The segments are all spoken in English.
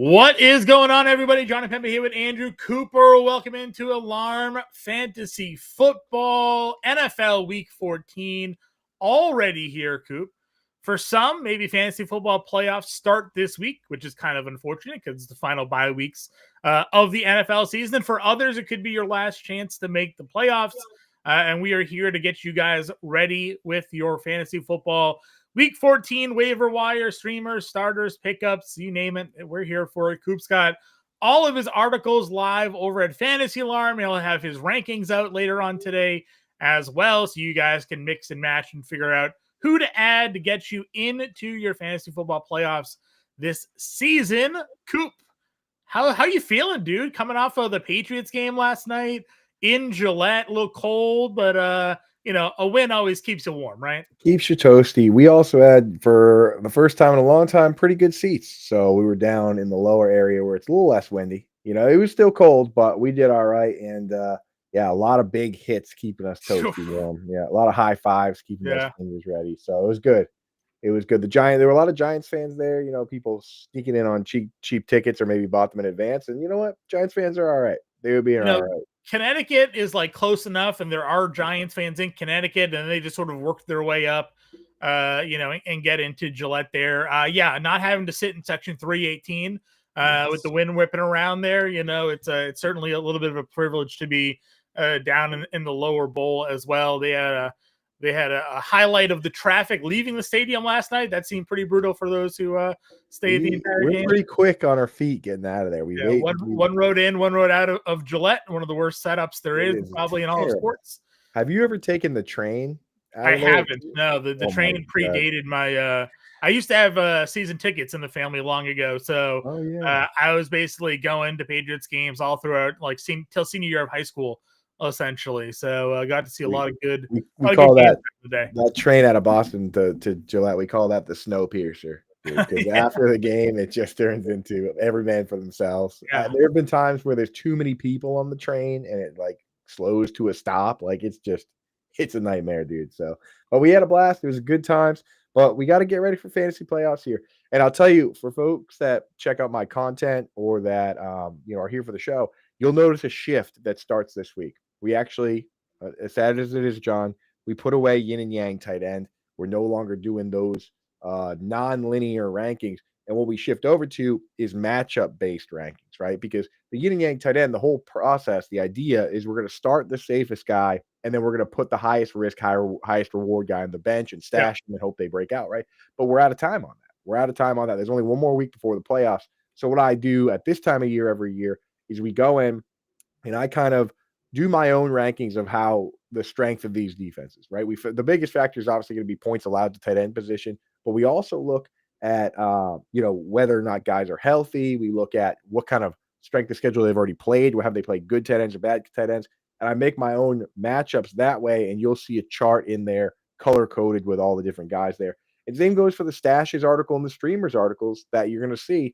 What is going on, everybody? John and Pemba here with Andrew Cooper. Welcome into Alarm Fantasy Football NFL Week 14. Already here, Coop. For some, maybe fantasy football playoffs start this week, which is kind of unfortunate because it's the final bye weeks of the NFL season. And for others, it could be your last chance to make the playoffs. And we are here to get you guys ready with your fantasy football Week 14 waiver wire, streamers, starters, pickups, you name it. We're here for it. Coop's got all of his articles live over at Fantasy Alarm. He'll have his rankings out later on today as well, so you guys can mix and match and figure out who to add to get you into your fantasy football playoffs this season. Coop, how you feeling, dude? Coming off of the Patriots game last night in Gillette, a little cold, but a win always keeps you warm, right? Keeps you toasty. We also had, for the first time in a long time, pretty good seats. So we were down in the lower area where it's a little less windy. It was still cold, but we did all right. And a lot of big hits keeping us toasty warm. Yeah, a lot of high fives keeping us fingers ready. So it was good. It was good. There were a lot of Giants fans there. People sneaking in on cheap tickets or maybe bought them in advance. And you know what? Giants fans are all right. They would be all right. Connecticut is like close enough, and there are Giants fans in Connecticut, and they just sort of work their way up, and get into Gillette there. Not having to sit in section 318 with the wind whipping around there, it's certainly a little bit of a privilege to be down in the lower bowl as well. They had a highlight of the traffic leaving the stadium last night. That seemed pretty brutal for those who stayed the entire game. We're pretty quick on our feet getting out of there. One road in, one road out of Gillette. One of the worst setups there is probably in all of sports. Have you ever taken the train? I haven't. No, the train predated my I used to have season tickets in the family long ago. So I was basically going to Patriots games all throughout, till senior year of high school, essentially. So I got to see a lot of good. We call that train out of Boston to Gillette. We call that the snow piercer. Because after the game, it just turns into every man for themselves. Yeah. There have been times where there's too many people on the train and it slows to a stop. It's a nightmare, dude. So, but we had a blast. It was good times. But we got to get ready for fantasy playoffs here. And I'll tell you, for folks that check out my content or that are here for the show, you'll notice a shift that starts this week. We actually, as sad as it is, John, we put away yin and yang tight end. We're no longer doing those non-linear rankings. And what we shift over to is matchup-based rankings, right? Because the yin and yang tight end, the whole process, the idea is we're going to start the safest guy, and then we're going to put the highest risk, highest reward guy on the bench and stash them and hope they break out, right? But we're out of time on that. There's only one more week before the playoffs. So what I do at this time of year every year is we go in and I kind of do my own rankings of how the strength of these defenses, right? The biggest factor is obviously going to be points allowed to tight end position, but we also look at whether or not guys are healthy. We look at what kind of strength of schedule they've already played. Have they played good tight ends or bad tight ends? And I make my own matchups that way, and you'll see a chart in there color-coded with all the different guys there. And same goes for the stashes article and the streamers articles that you're going to see.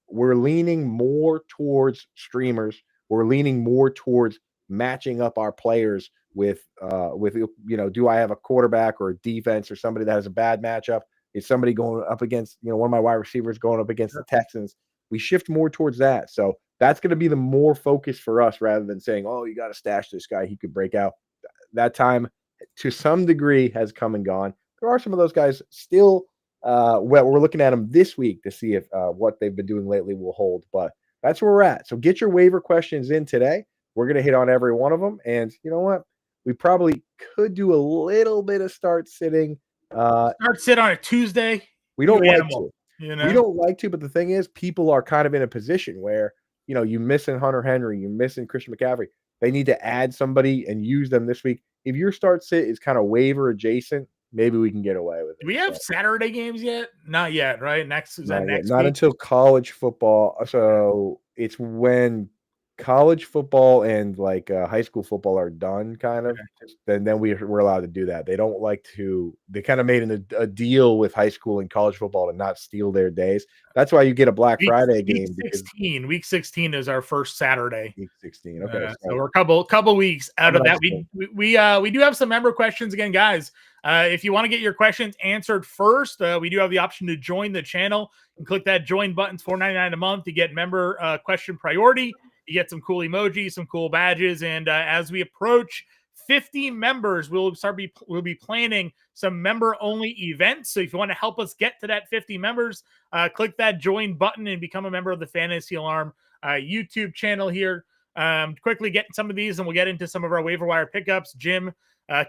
We're leaning more towards streamers. We're leaning more towards matching up our players with do I have a quarterback or a defense or somebody that has a bad matchup? Is somebody going up against, one of my wide receivers going up against the Texans? We shift more towards that. So that's going to be the more focus for us rather than saying, oh, you got to stash this guy. He could break out. That time, to some degree, has come and gone. There are some of those guys still. We're looking at them this week to see if what they've been doing lately will hold. But that's where we're at. So get your waiver questions in today. We're going to hit on every one of them. And you know what? We probably could do a little bit of start sitting. Start sit on a Tuesday. We don't like to. We don't like to, but the thing is, people are kind of in a position where, you're missing Hunter Henry, you're missing Christian McCaffrey. They need to add somebody and use them this week. If your start sit is kind of waiver adjacent, maybe we can get away with it. Do we have Saturday games yet? Not yet, right? Next week? Not until college football. So it's when college football and like high school football are done, kind of. Okay. Then we're allowed to do that. They don't like to. They kind of made a deal with high school and college football to not steal their days. That's why you get a Black Week Friday week game because 16. Week 16 is our first Saturday. week 16. Okay, So so we're a couple weeks out of coming up that. soon. We do have some member questions again, guys. If you want to get your questions answered first, we do have the option to join the channel and click that join button. It's $4.99 a month to get member question priority. You get some cool emojis, some cool badges, and as we approach 50 members, we'll be planning some member only events. So if you want to help us get to that 50 members, click that join button and become a member of the Fantasy Alarm YouTube channel here. Quickly get some of these, and we'll get into some of our waiver wire pickups. Jim,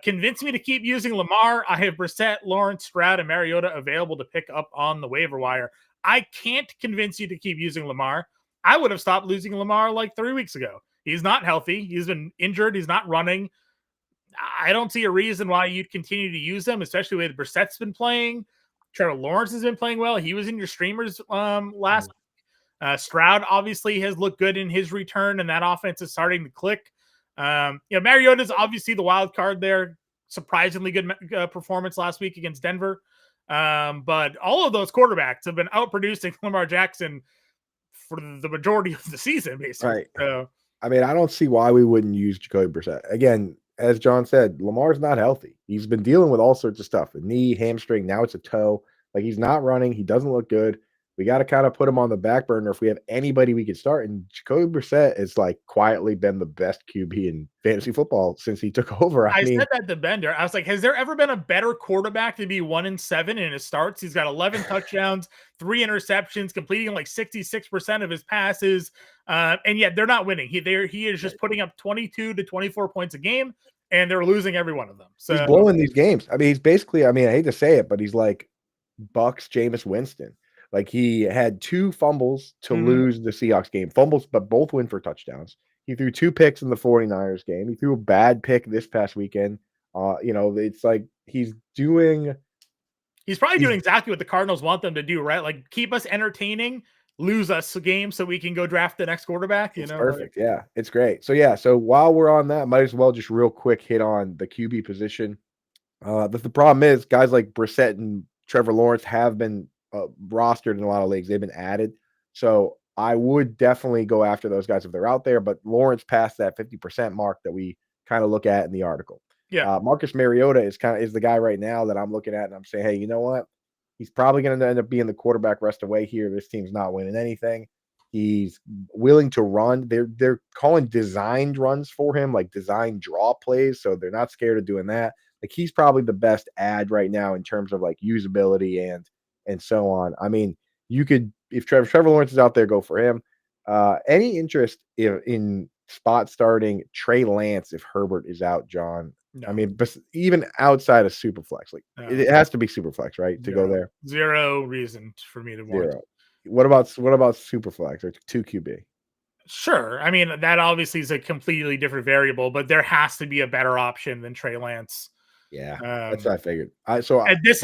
convince me to keep using Lamar. I have Brissett, Lawrence, Stroud, and Mariota available to pick up on the waiver wire. I can't convince you to keep using Lamar. I would have stopped losing Lamar like 3 weeks ago. He's not healthy. He's been injured. He's not running. I don't see a reason why you'd continue to use him, especially the way Brissett's been playing. Trevor Lawrence has been playing well. He was in your streamers last. Stroud obviously has looked good in his return, and that offense is starting to click. Mariota's obviously the wild card there. Surprisingly good performance last week against Denver. But all of those quarterbacks have been outproducing Lamar Jackson for the majority of the season, basically. Right. So, I mean, I don't see why we wouldn't use Jacoby Brissett. Again, as John said, Lamar's not healthy. He's been dealing with all sorts of stuff, a knee, hamstring, now it's a toe. Like, he's not running. He doesn't look good. We got to kind of put him on the back burner if we have anybody we could start. And Jacoby Brissett has like quietly been the best QB in fantasy football since he took over. I said that to Bender. I was like, has there ever been a better quarterback to be 1-7 in his starts? He's got 11 touchdowns, 3 interceptions, completing like 66% of his passes. And yet they're not winning. He is just putting up 22 to 24 points a game, and they're losing every one of them. So he's blowing these games. I mean, he's basically, I hate to say it, but he's like Bucks Jameis Winston. Like, he had 2 fumbles to lose the Seahawks game. Fumbles, but both win for touchdowns. He threw 2 picks in the 49ers game. He threw a bad pick this past weekend. It's like he's probably doing exactly what the Cardinals want them to do, right? Like, keep us entertaining, lose us a game so we can go draft the next quarterback. It's perfect. Yeah, it's great. So while we're on that, might as well just real quick hit on the QB position. The problem is guys like Brissett and Trevor Lawrence have been rostered in a lot of leagues. They've been added. So I would definitely go after those guys if they're out there, but Lawrence passed that 50% mark that we kind of look at in the article. Yeah. Marcus Mariota is the guy right now that I'm looking at, and I'm saying, hey, you know what? He's probably going to end up being the quarterback rest away here. This team's not winning anything. He's willing to run. They're calling designed runs for him, like design draw plays. So they're not scared of doing that. Like, he's probably the best ad right now in terms of like usability and so on. I mean, you could, if Trevor Lawrence is out there, go for him. Any interest in spot starting Trey Lance if Herbert is out, John? No. I mean, but even outside of Superflex, like it has to be Superflex, right? To go there. Zero reason for me to want. Zero. What about Superflex or 2 QB? Sure. I mean, that obviously is a completely different variable, but there has to be a better option than Trey Lance. Yeah, that's what I figured. At this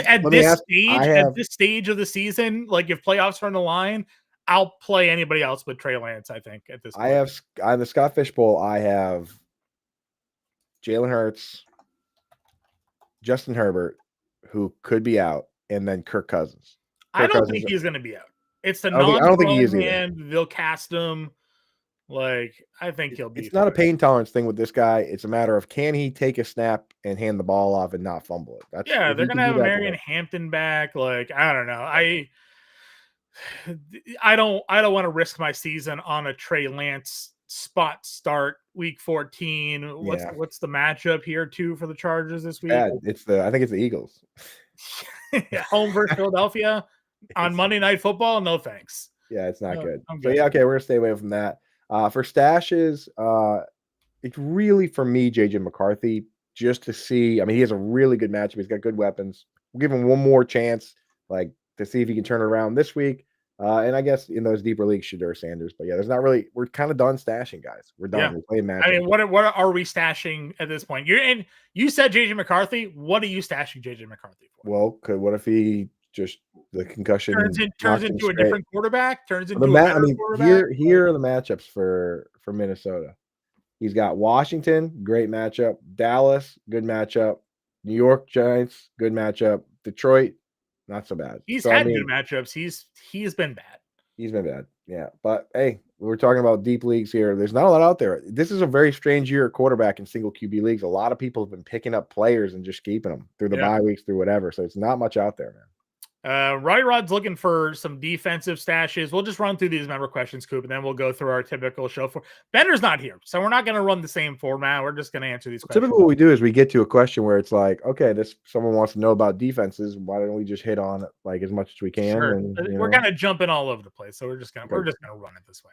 stage of the season, like if playoffs are on the line, I'll play anybody else but Trey Lance. I think at this point. On the Scott Fish Bowl, I have Jalen Hurts, Justin Herbert, who could be out, and then Kirk Cousins. I don't think he's going to be out. It's the I don't think he is either. They'll cast him. Like, I think he'll be. It's not a pain tolerance thing with this guy. It's a matter of, can he take a snap and hand the ball off and not fumble it? They're gonna have a Marion Hampton back. Like, I don't know. I don't want to risk my season on a Trey Lance spot start week 14. What's the matchup here too for the Chargers this week? I think it's the Eagles. Home versus Philadelphia on Monday Night Football. No thanks. Yeah, it's not good. So okay, we're gonna stay away from that. For stashes, it's really for me, JJ McCarthy, just to see. I mean, he has a really good matchup. He's got good weapons. We'll give him one more chance, like to see if he can turn it around this week. And I guess in those deeper leagues, Shedeur Sanders. But yeah, there's not really. We're kind of done stashing, guys. We're done. We're playing matchups. I mean, what are we stashing at this point? You said JJ McCarthy. What are you stashing JJ McCarthy for? Well, what if he just The concussion turns knocked him into a straight. different quarterback, turns The into a better quarterback. here are the matchups for Minnesota. He's got Washington, great matchup. Dallas, good matchup. New York Giants, good matchup. Detroit, not so bad. He's So I had good mean, matchups. He's been bad. he's been bad. Yeah. But hey, we're talking about deep leagues here. There's not a lot out there. This is a very strange year at quarterback in single QB leagues. A lot of people have been picking up players and just keeping them through the Yeah. bye weeks, through whatever. So it's not much out there, man. Roddy Rod's looking for some defensive stashes. We'll just run through these member questions, Coop, and then we'll go through our typical show. For Bender's not here, so we're not going to run the same format. We're just going to answer these questions. Typically, what we do is we get to a question where it's like, okay, someone wants to know about defenses. Why don't we just hit on it like as much as we can? Sure. And We're kind of jumping all over the place, so we're just gonna run it this way.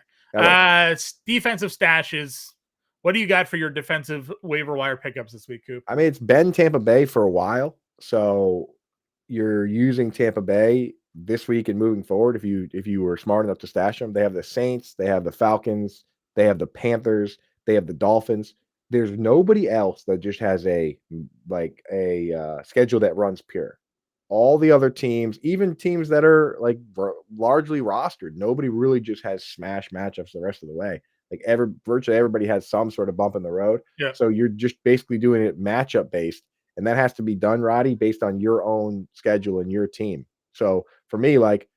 It's defensive stashes. What do you got for your defensive waiver wire pickups this week, Coop? I mean, it's been Tampa Bay for a while, so you're using Tampa Bay this week and moving forward. If you were smart enough to stash them, they have the Saints, they have the Falcons, they have the Panthers, they have the Dolphins. There's nobody else that just has a schedule that runs pure. All the other teams, even teams that are like largely rostered, nobody really just has smash matchups the rest of the way. Like virtually everybody has some sort of bump in the road. Yeah. So you're just basically doing it matchup based. And that has to be done, Roddy, based on your own schedule and your team. So for me, like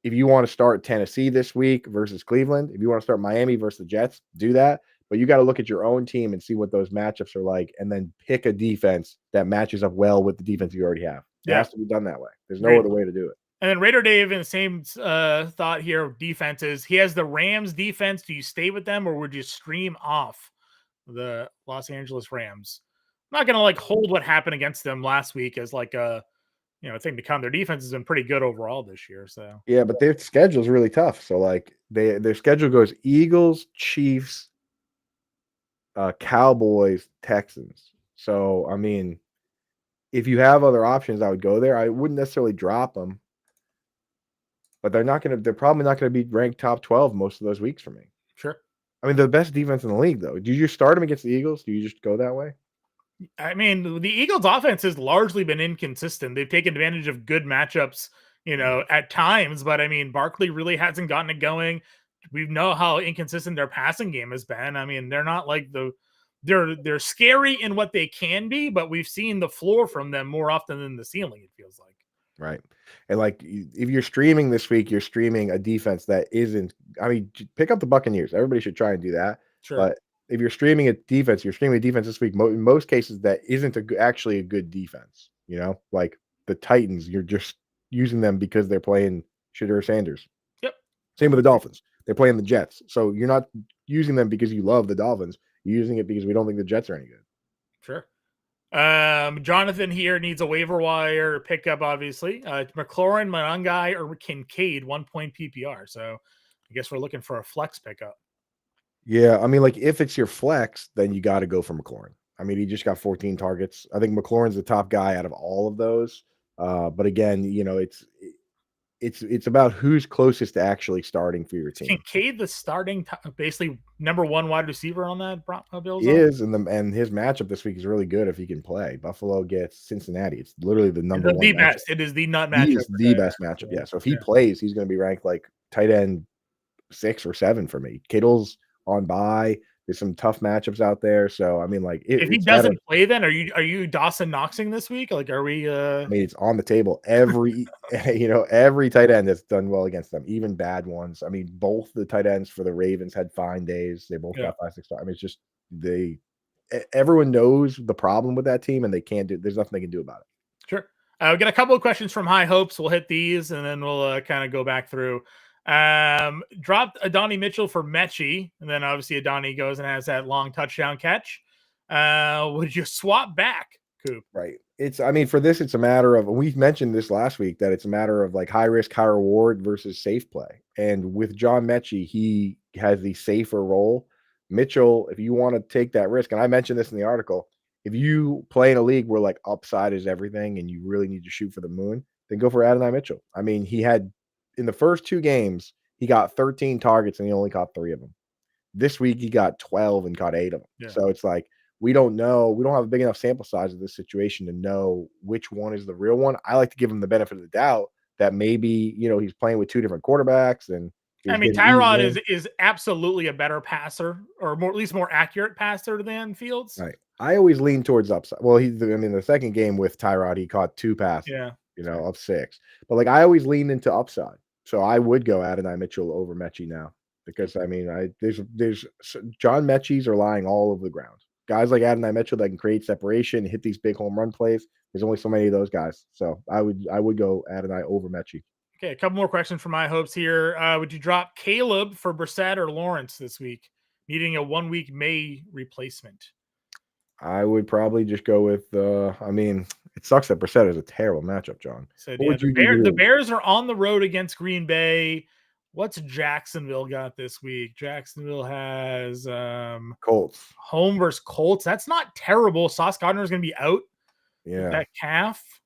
if you want to start Tennessee this week versus Cleveland, if you want to start Miami versus the Jets, do that. But you got to look at your own team and see what those matchups are like, and then pick a defense that matches up well with the defense you already have. It has to be done that way. There's no other way to do it. And then Raider Dave in the same thought here of defenses. He has the Rams defense. Do you stay with them, or would you stream off the Los Angeles Rams? I'm not going to hold what happened against them last week as a thing to come. Their defense has been pretty good overall this year. So yeah, but their schedule is really tough. So their schedule goes Eagles, Chiefs, Cowboys, Texans. So I mean, if you have other options, I would go there. I wouldn't necessarily drop them, but they're probably not going to be ranked top 12 most of those weeks for me. Sure. I mean, the best defense in the league, though. Do you just start them against the Eagles? Do you just go that way? I mean, the Eagles' offense has largely been inconsistent. They've taken advantage of good matchups, at times, but I mean, Barkley really hasn't gotten it going. We know how inconsistent their passing game has been. I mean, they're not like they're scary in what they can be, but we've seen the floor from them more often than the ceiling, it feels like. Right. And if you're streaming this week, you're streaming a defense that isn't, I mean, pick up the Buccaneers. Everybody should try and do that. Sure. But if you're streaming a defense, this week. In most cases, that isn't actually a good defense. Like the Titans, you're just using them because they're playing Shedeur Sanders. Yep. Same with the Dolphins. They're playing the Jets. So you're not using them because you love the Dolphins. You're using it because we don't think the Jets are any good. Sure. Jonathan here needs a waiver wire pickup, obviously. McLaurin, Monangai, or Kincaid, 1 point PPR. So I guess we're looking for a flex pickup. Yeah, I mean, if it's your flex, then you got to go for McLaurin. I mean, he just got 14 targets. I think McLaurin's the top guy out of all of those. But again, it's about who's closest to actually starting for your team. Kincaid, the starting, basically number one wide receiver on that Bills. He is, and his matchup this week is really good if he can play. Buffalo gets Cincinnati. It's literally the number one. The best. It is the nut matchup. He is the best matchup. Yeah. So if he plays, he's going to be ranked like tight end 6 or 7 for me. Kittle's on bye. There's some tough matchups out there. So I mean, if he doesn't play, then are you Dawson Knoxing this week? Are we? I mean, it's on the table. Every every tight end that's done well against them, even bad ones. I mean, both the tight ends for the Ravens had fine days. They both got 5-6 stars. I mean, it's just everyone knows the problem with that team, and they can't do. There's nothing they can do about it. Sure. We got a couple of questions from High Hopes. We'll hit these, and then we'll kind of go back through. Dropped Adonai Mitchell for Mechie, and then obviously Adonai goes and has that long touchdown catch. Would you swap back, Coop? Right. For this, it's a matter of, we've mentioned this last week, that it's a matter of high risk, high reward versus safe play. And with John Mechie, he has the safer role. Mitchell, if you want to take that risk, and I mentioned this in the article, if you play in a league where upside is everything and you really need to shoot for the moon, then go for Adonai Mitchell. I mean, he had, in the first 2 games, he got 13 targets and he only caught 3 of them. This week, he got 12 and caught 8 of them. Yeah. So it's we don't know. We don't have a big enough sample size of this situation to know which one is the real one. I like to give him the benefit of the doubt, that maybe, he's playing with 2 different quarterbacks and I he's mean, getting eased Tyrod in. is absolutely a better passer, or at least more accurate passer than Fields. Right. I always lean towards upside. Well, the second game with Tyrod, he caught 2 passes, Yeah. of 6. But, like, I always lean into upside. So I would go Adonai Mitchell over Mechie now because, I mean, there's John Mechie's are lying all over the ground. Guys like Adonai Mitchell that can create separation, hit these big home run plays. There's only so many of those guys. So I would go Adonai over Mechie. Okay, a couple more questions for my hopes here. Would you drop Caleb for Brissett or Lawrence this week, needing a 1 week May replacement? I would probably just go with, I mean, it sucks that Brissett is a terrible matchup, John. So What yeah, would you do? the Bears are on the road against Green Bay. What's Jacksonville got this week? Jacksonville has Colts. home versus Colts. That's not terrible. Sauce Gardner is going to be out with Yeah. that calf.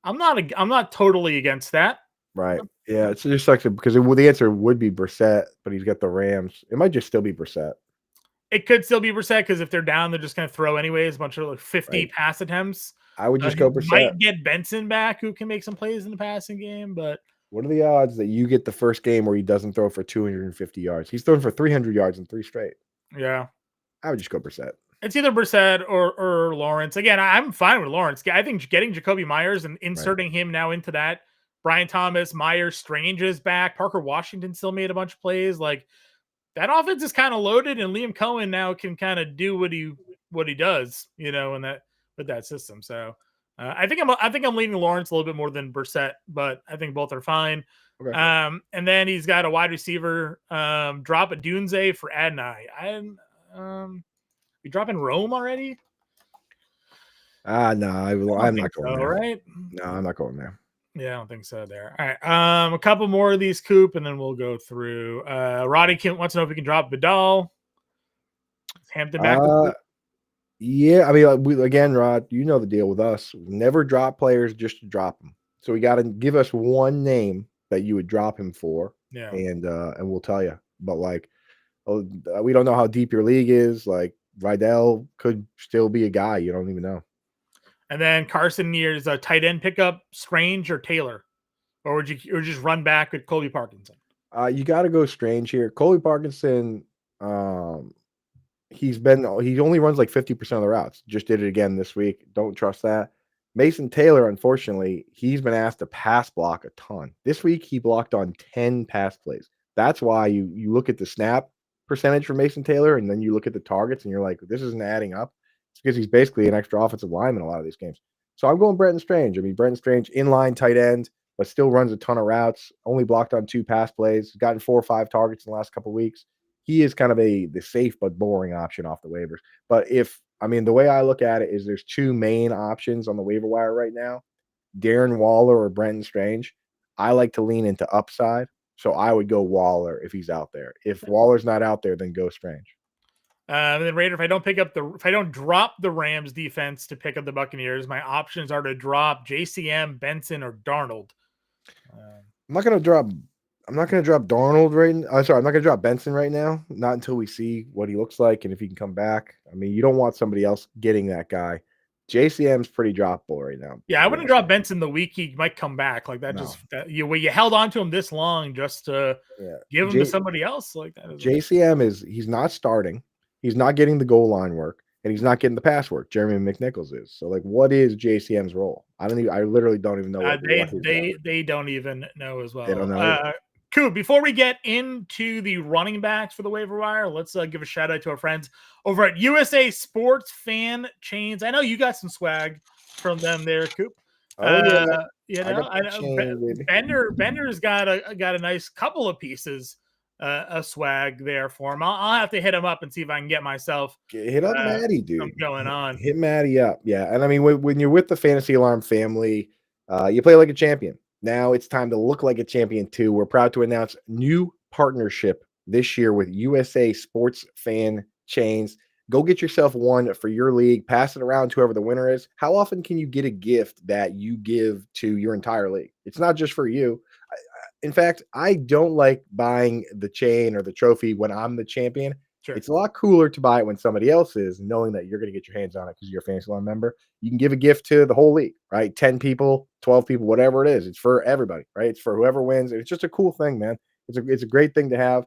I'm not totally against that. Right. Yeah, it just sucks because the answer would be Brissett, but he's got the Rams. It might just still be Brissett. It could still be Brissett because if they're down, they're just going to throw anyways. A bunch of like 50 pass attempts. I would just go Brissett. Might get Benson back, who can make some plays in the passing game. But what are the odds that you get the first game where he doesn't throw for 250 yards? He's thrown for 300 yards in 3 straight. Yeah, I would just go Brissett. it's either Brissett or Lawrence. Again, I'm fine with Lawrence. I think getting Jacoby Myers and inserting him now into that. Brian Thomas, Myers, Strange is back. Parker Washington still made a bunch of plays. Like that offense is kind of loaded, and Liam Cohen now can kind of do what he does, in that with that system. So I think I'm leaning Lawrence a little bit more than Brissett, but I think both are fine. Okay. And then he's got a wide receiver drop a Dunze for Adonai. You dropping Rome already? No, I'm not going there. Right? No, I'm not going there. Yeah, I don't think so there. All right. A couple more of these, Coop, and then we'll go through. Roddy wants to know if we can drop Vidal. Is Hampton back? Yeah, I mean, again, Rod, you know the deal with us. We never drop players just to drop them. So we got to give us one name that you would drop him for. Yeah. And we'll tell you. But we don't know how deep your league is. Like Vidal could still be a guy. You don't even know. And then Carson nears a tight end pickup, Strange or Taylor, or would you just run back with Colby Parkinson? You got to go Strange here. Colby Parkinson, he only runs like 50% of the routes. Just did it again this week. Don't trust that. Mason Taylor, unfortunately, he's been asked to pass block a ton. This week he blocked on 10 pass plays. That's why you look at the snap percentage for Mason Taylor, and then you look at the targets, and you're like, this isn't adding up. It's because he's basically an extra offensive lineman in a lot of these games. So I'm going Brenton Strange. I mean, Brenton Strange, inline tight end, but still runs a ton of routes, only blocked on 2 pass plays, gotten 4 or 5 targets in the last couple of weeks. He is kind of the safe but boring option off the waivers. But the way I look at it is there's 2 main options on the waiver wire right now, Darren Waller or Brenton Strange. I like to lean into upside, so I would go Waller if he's out there. If Waller's not out there, then go Strange. And then Raider, if I don't drop the Rams defense to pick up the Buccaneers, my options are to drop JCM, Benson, or Darnold. I'm not gonna drop Darnold right now. I'm not gonna drop Benson right now. Not until we see what he looks like and if he can come back. I mean, you don't want somebody else getting that guy. JCM's pretty droppable right now. Yeah, I wouldn't drop Benson the week he might come back. Like that, you held on to him this long just to give him to somebody else like that. JCM he's not starting. He's not getting the goal line work, and he's not getting the pass work. Jeremy McNichols is. So, what is JCM's role? I literally don't even know. They don't even know as well. They don't know. Cool. Before we get into the running backs for the waiver wire, let's give a shout out to our friends over at USA Sports Fan Chains. I know you got some swag from them there, Coop. Oh yeah. I know Bender's got a nice couple of pieces. A swag there for him. I'll have to hit him up and see if I can get myself hit up Maddie, dude. Going on. Hit Maddie up, yeah. And I mean, when you're with the Fantasy Alarm family, you play like a champion. Now it's time to look like a champion too. We're proud to announce new partnership this year with USA Sports Fan Chains. Go get yourself one for your league. Pass it around to whoever the winner is. How often can you get a gift that you give to your entire league? It's not just for you. In fact, I don't like buying the chain or the trophy when I'm the champion. Sure. It's a lot cooler to buy it when somebody else is, knowing that you're going to get your hands on it because you're a Fantasy Alarm member. You can give a gift to the whole league, right? 10 people, 12 people, whatever it is. It's for everybody, right? It's for whoever wins. It's just a cool thing, man. It's a great thing to have.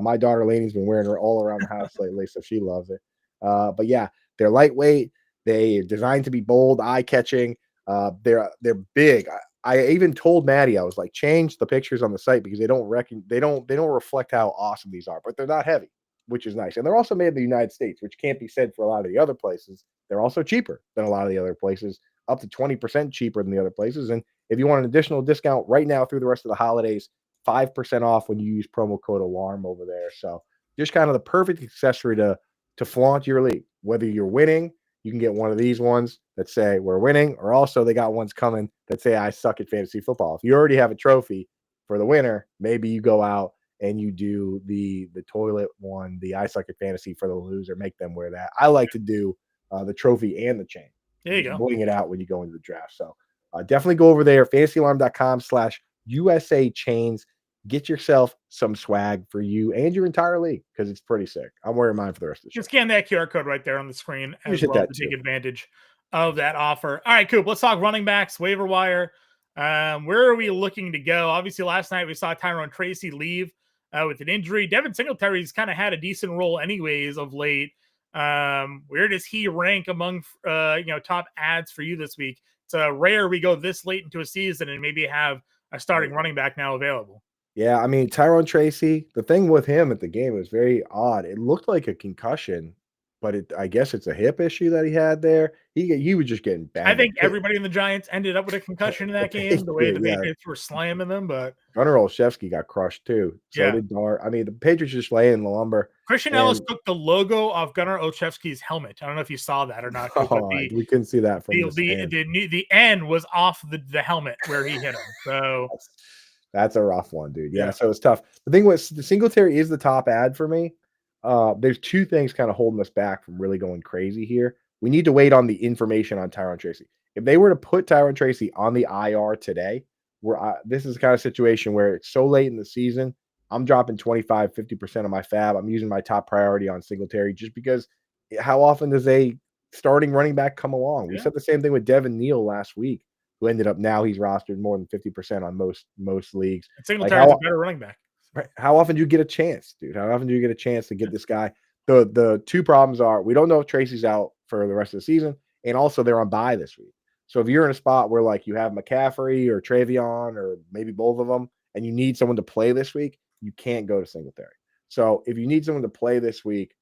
My daughter Lainey's been wearing her all around the house lately, so she loves it. But yeah, they're lightweight. They're designed to be bold, eye catching. They're big. I even told Maddie, I was like, change the pictures on the site because they don't reflect how awesome these are, but they're not heavy, which is nice. And they're also made in the United States, which can't be said for a lot of the other places. They're also cheaper than a lot of the other places, up to 20% cheaper than the other places. And if you want an additional discount right now through the rest of the holidays, 5% off when you use promo code ALARM over there. So just kind of the perfect accessory to flaunt your league. Whether you're winning, you can get one of these ones that say we're winning, or also they got ones coming that say I suck at fantasy football. If you already have a trophy for the winner, maybe you go out and you do the toilet one, the I suck at fantasy for the loser, make them wear that. I like to do the trophy and the chain. There you go. Bling it out when you go into the draft. So definitely go over there, fantasyalarm.com/USA chains. Get yourself some swag for you and your entire league because it's pretty sick. I'm wearing mine for the rest of the show. Just scan that QR code right there on the screen as hit well that to take too. advantage of that offer. All right, Coop, let's talk running backs, waiver wire. Where are we looking to go? Obviously, last night we saw Tyrone Tracy leave with an injury. Devin Singletary's kind of had a decent role anyways of late. Where does he rank among top ads for you this week? It's rare we go this late into a season and maybe have a starting running back now available. Yeah, I mean, Tyrone Tracy, the thing with him at the game was very odd. It looked like a concussion, but I guess it's a hip issue that he had there. He was just getting I banged think up. everybody in the Giants ended up with a concussion in that game, the way the Patriots were slamming them. But Gunnar Olszewski got crushed too. So did Dart. I mean, the Patriots just laying the lumber. Christian Ellis took the logo off Gunnar Olszewski's helmet. I don't know if you saw that or not. But we couldn't see that from the end was off the helmet where he hit him. So that's a rough one, dude. Yeah, so it's tough. The thing was, the Singletary is the top ad for me. There's two things kind of holding us back from really going crazy here. We need to wait on the information on Tyrone Tracy. If they were to put Tyrone Tracy on the IR today, this is the kind of situation where it's so late in the season, I'm dropping 25, 50% of my fab. I'm using my top priority on Singletary just because how often does a starting running back come along? We said the same thing with Devin Neal last week, who ended up now he's rostered more than 50% on most leagues. Singletary's a better running back. Right? How often do you get a chance, dude? How often do you get a chance to get this guy? The two problems are we don't know if Tracy's out for the rest of the season, and also they're on bye this week. So if you're in a spot where like you have McCaffrey or Travion or maybe both of them, and you need someone to play this week, you can't go to Singletary. So if you need someone to play this week,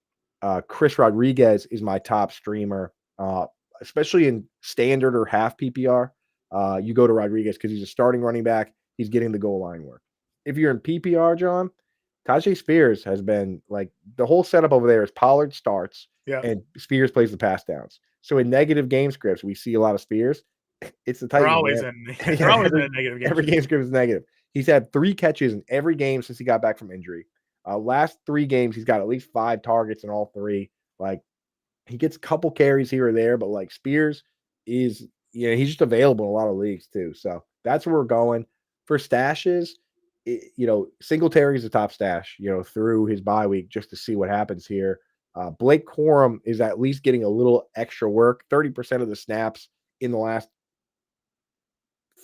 Chris Rodriguez is my top streamer, especially in standard or half PPR. You go to Rodriguez because he's a starting running back. He's getting the goal line work. If you're in PPR, John, Tajay Spears has been like the whole setup over there is Pollard starts and Spears plays the pass downs. So in negative game scripts, we see a lot of Spears. It's the Titans. They're always in a negative game. Every game script is negative. He's had 3 catches in every game since he got back from injury. Last 3 games, he's got at least 5 targets in all 3. Like he gets a couple carries here or there, but like Spears is, he's just available in a lot of leagues too. So that's where we're going for stashes. Singletary is the top stash, through his bye week just to see what happens here. Blake Corum is at least getting a little extra work, 30% of the snaps in the last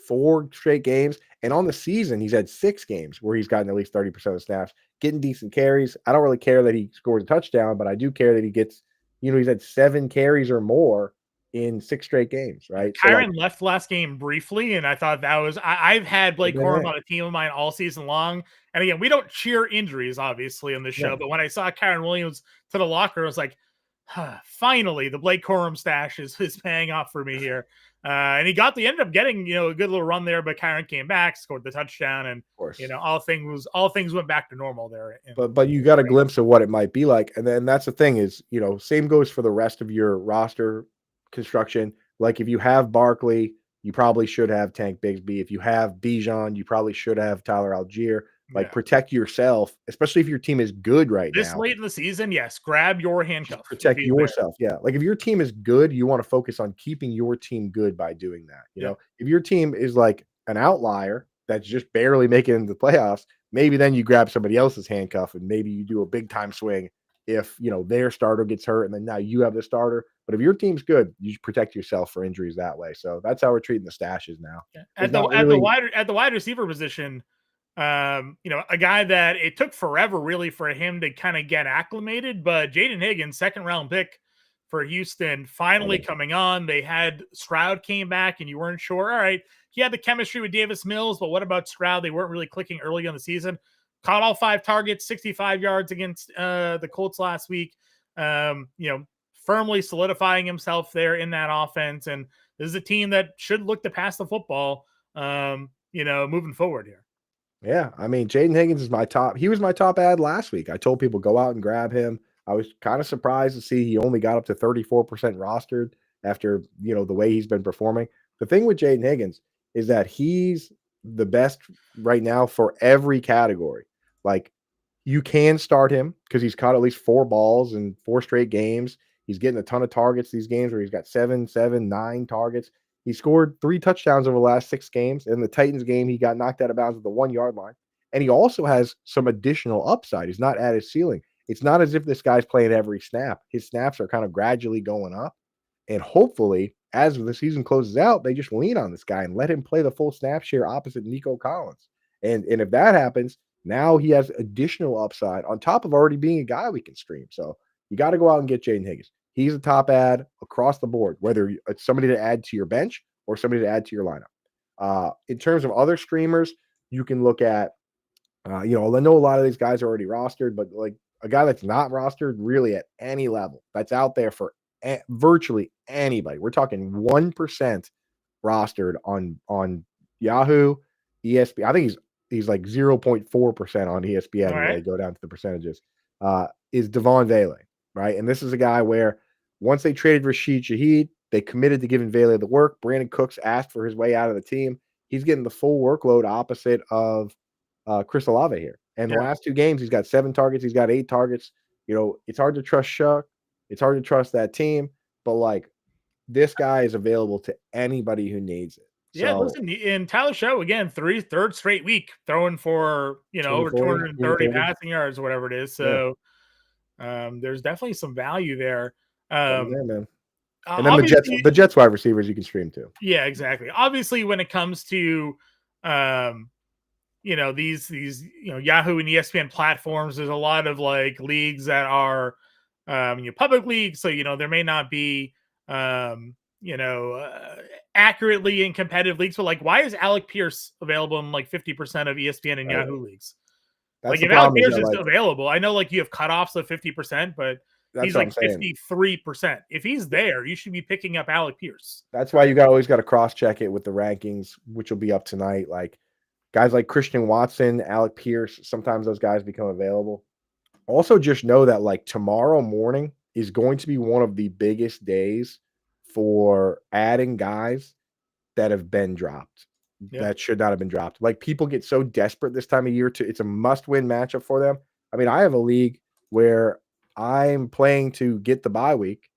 4 straight games. And on the season, he's had 6 games where he's gotten at least 30% of the snaps, getting decent carries. I don't really care that he scores a touchdown, but I do care that he gets, he's had 7 carries or more in 6 straight games, right? Kyron left last game briefly, and I thought that was I've had Blake Corum on a team of mine all season long. And again, we don't cheer injuries, obviously, in this show, but when I saw Kyron Williams to the locker, I was like, finally, the Blake Corum stash is paying off for me here. And he ended up getting, a good little run there, but Kyron came back, scored the touchdown, and all things went back to normal there. But you got a glimpse of what it might be like. And then that's the thing is, same goes for the rest of your roster construction. Like if you have Barkley, you probably should have Tank Bigsby. If you have Bijan, you probably should have Tyler Algier. Protect yourself, especially if your team is good right now. This late in the season, yes, grab your handcuff. Protect yourself. Yeah. Like if your team is good, you want to focus on keeping your team good by doing that. You know, if your team is like an outlier that's just barely making it into the playoffs, maybe then you grab somebody else's handcuff and maybe you do a big time swing if their starter gets hurt and then now you have the starter. But if your team's good, you protect yourself for injuries that way. So that's how we're treating the stashes now. At the wide receiver position, a guy that it took forever really for him to kind of get acclimated, but Jaden Higgins, 2nd-round pick for Houston, finally coming on. They had Stroud came back, and you weren't sure. All right, he had the chemistry with Davis Mills, but what about Stroud? They weren't really clicking early on the season. Caught all 5 targets, 65 yards against the Colts last week. Firmly solidifying himself there in that offense. And this is a team that should look to pass the football, moving forward here. Yeah, I mean, Jaden Higgins is he was my top ad last week. I told people go out and grab him. I was kind of surprised to see he only got up to 34% rostered after, the way he's been performing. The thing with Jaden Higgins is that he's the best right now for every category. Like, you can start him because he's caught at least 4 balls in 4 straight games. He's getting a ton of targets these games where he's got 7, 9 targets. He scored 3 touchdowns over the last 6 games. In the Titans game, he got knocked out of bounds at the 1-yard line. And he also has some additional upside. He's not at his ceiling. It's not as if this guy's playing every snap. His snaps are kind of gradually going up. And hopefully, as the season closes out, they just lean on this guy and let him play the full snap share opposite Nico Collins. And if that happens, now he has additional upside on top of already being a guy we can stream. So you got to go out and get Jaden Higgins. He's a top ad across the board, whether it's somebody to add to your bench or somebody to add to your lineup. In terms of other streamers, you can look at, I know a lot of these guys are already rostered, but like a guy that's not rostered really at any level that's out there for virtually anybody. We're talking 1% rostered on Yahoo, ESPN. I think he's like 0.4% on ESPN when they go down to the percentages. Is Devon Vele, right? And this is a guy where once they traded Rashid Shaheed, they committed to giving Vele the work. Brandon Cooks asked for his way out of the team. He's getting the full workload opposite of Chris Olave here. And the last 2 games, he's got 7 targets. He's got 8 targets. It's hard to trust Shuck. It's hard to trust that team. But, like, this guy is available to anybody who needs it. Yeah, listen, in Tyler Show, again, 3rd straight week throwing for, over 230 passing yards or whatever it is. So there's definitely some value there. Man. And then the Jets wide receivers you can stream too. Yeah, exactly. Obviously, when it comes to these Yahoo and ESPN platforms, there's a lot of like leagues that are public leagues, so there may not be accurately in competitive leagues, but like, why is Alec Pierce available in like 50% of ESPN and Yahoo leagues? Like, if Alec Pierce is available, I know like you have cutoffs of 50%, but he's like 53%. If he's there, you should be picking up Alec Pierce. That's why you always got to cross check it with the rankings, which will be up tonight. Like guys like Christian Watson, Alec Pierce, sometimes those guys become available. Also, just know that like tomorrow morning is going to be one of the biggest days for adding guys that have been dropped. That should not have been dropped. Like, people get so desperate this time of year it's a must-win matchup for them. I mean, I have a league where I'm playing to get the bye week,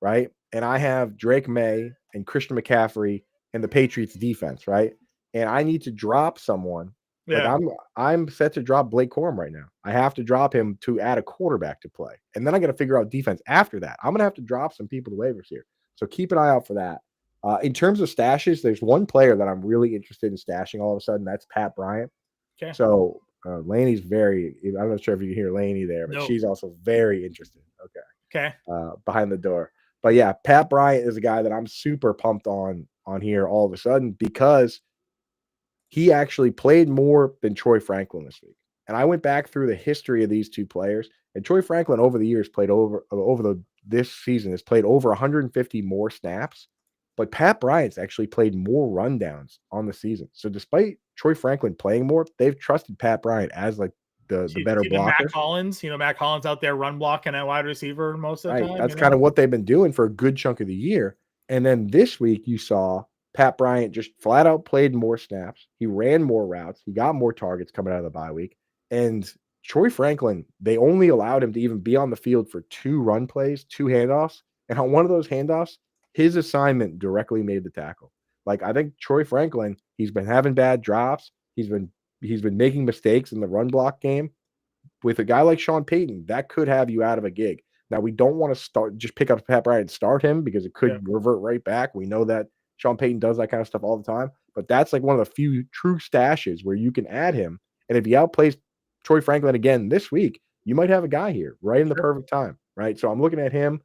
right? And I have Drake May and Christian McCaffrey and the Patriots defense, right? And I need to drop someone. Yeah. Like I'm set to drop Blake Corum right now. I have to drop him to add a quarterback to play. And then I got to figure out defense after that. I'm going to have to drop some people to waivers here. So keep an eye out for that. In terms of stashes, there's one player that I'm really interested in stashing all of a sudden. That's Pat Bryant. Okay. So Laney's I'm not sure if you can hear Laney there, but she's also very interested. Okay. Behind the door. But yeah, Pat Bryant is a guy that I'm super pumped on here all of a sudden because he actually played more than Troy Franklin this week. And I went back through the history of these two players, and Troy Franklin over the years this season has played over 150 more snaps. But Pat Bryant's actually played more rundowns on the season. So despite Troy Franklin playing more, they've trusted Pat Bryant as like the better blocker. Matt Collins out there run blocking at wide receiver most of the time. That's kind of what they've been doing for a good chunk of the year. And then this week you saw Pat Bryant just flat out played more snaps. He ran more routes. He got more targets coming out of the bye week. And Troy Franklin, they only allowed him to even be on the field for 2 run plays, 2 handoffs. And on one of those handoffs, his assignment directly made the tackle. Like, I think Troy Franklin, he's been having bad drops. He's been making mistakes in the run block game. with a guy like Sean Payton, that could have you out of a gig. Now, we don't want to just pick up Pat Bryant and start him because it could revert right back. We know that Sean Payton does that kind of stuff all the time, but that's like one of the few true stashes where you can add him. And if he outplays Troy Franklin again this week, you might have a guy here right in the perfect time, right? So I'm looking at him.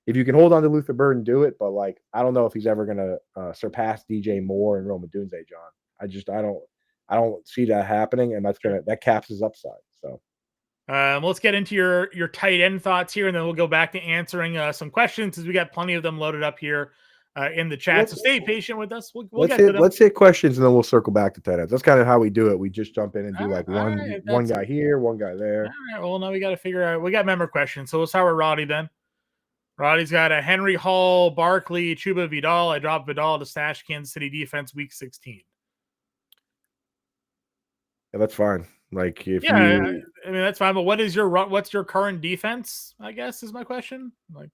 If you can hold on to Luther Burden, do it. But like, I don't know if he's ever going to surpass DJ Moore and Rome Odunze, John. I don't see that happening, and that caps his upside. So. Let's get into your tight end thoughts here, and then we'll go back to answering some questions because we got plenty of them loaded up here in the chat. So stay patient with us. We'll get to them. Let's hit questions, and then we'll circle back to tight ends. That's kind of how we do it. We just jump in and do one guy here, one guy there. All right. Well, now we got to figure out. We got member questions, so we'll start with Roddy then. Roddy's got a Henry Hall, Barkley, Chuba, Vidal. I dropped Vidal to stash Kansas City defense week 16. Yeah, that's fine. Like if I mean that's fine. But what's your current defense? I guess is my question. Like,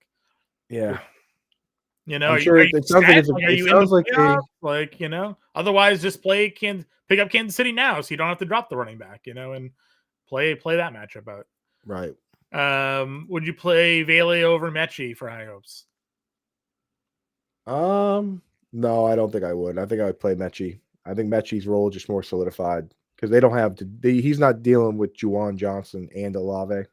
yeah, I'm sure it sounds like Otherwise, just pick up Kansas City now, so you don't have to drop the running back. And play that matchup out. Right. Would you play Vele over Mechie for high hopes? No, I don't think I would. I think I would play Mechie. I think Mechie's role is just more solidified because they don't have to. He's not dealing with Juwan Johnson and Olave.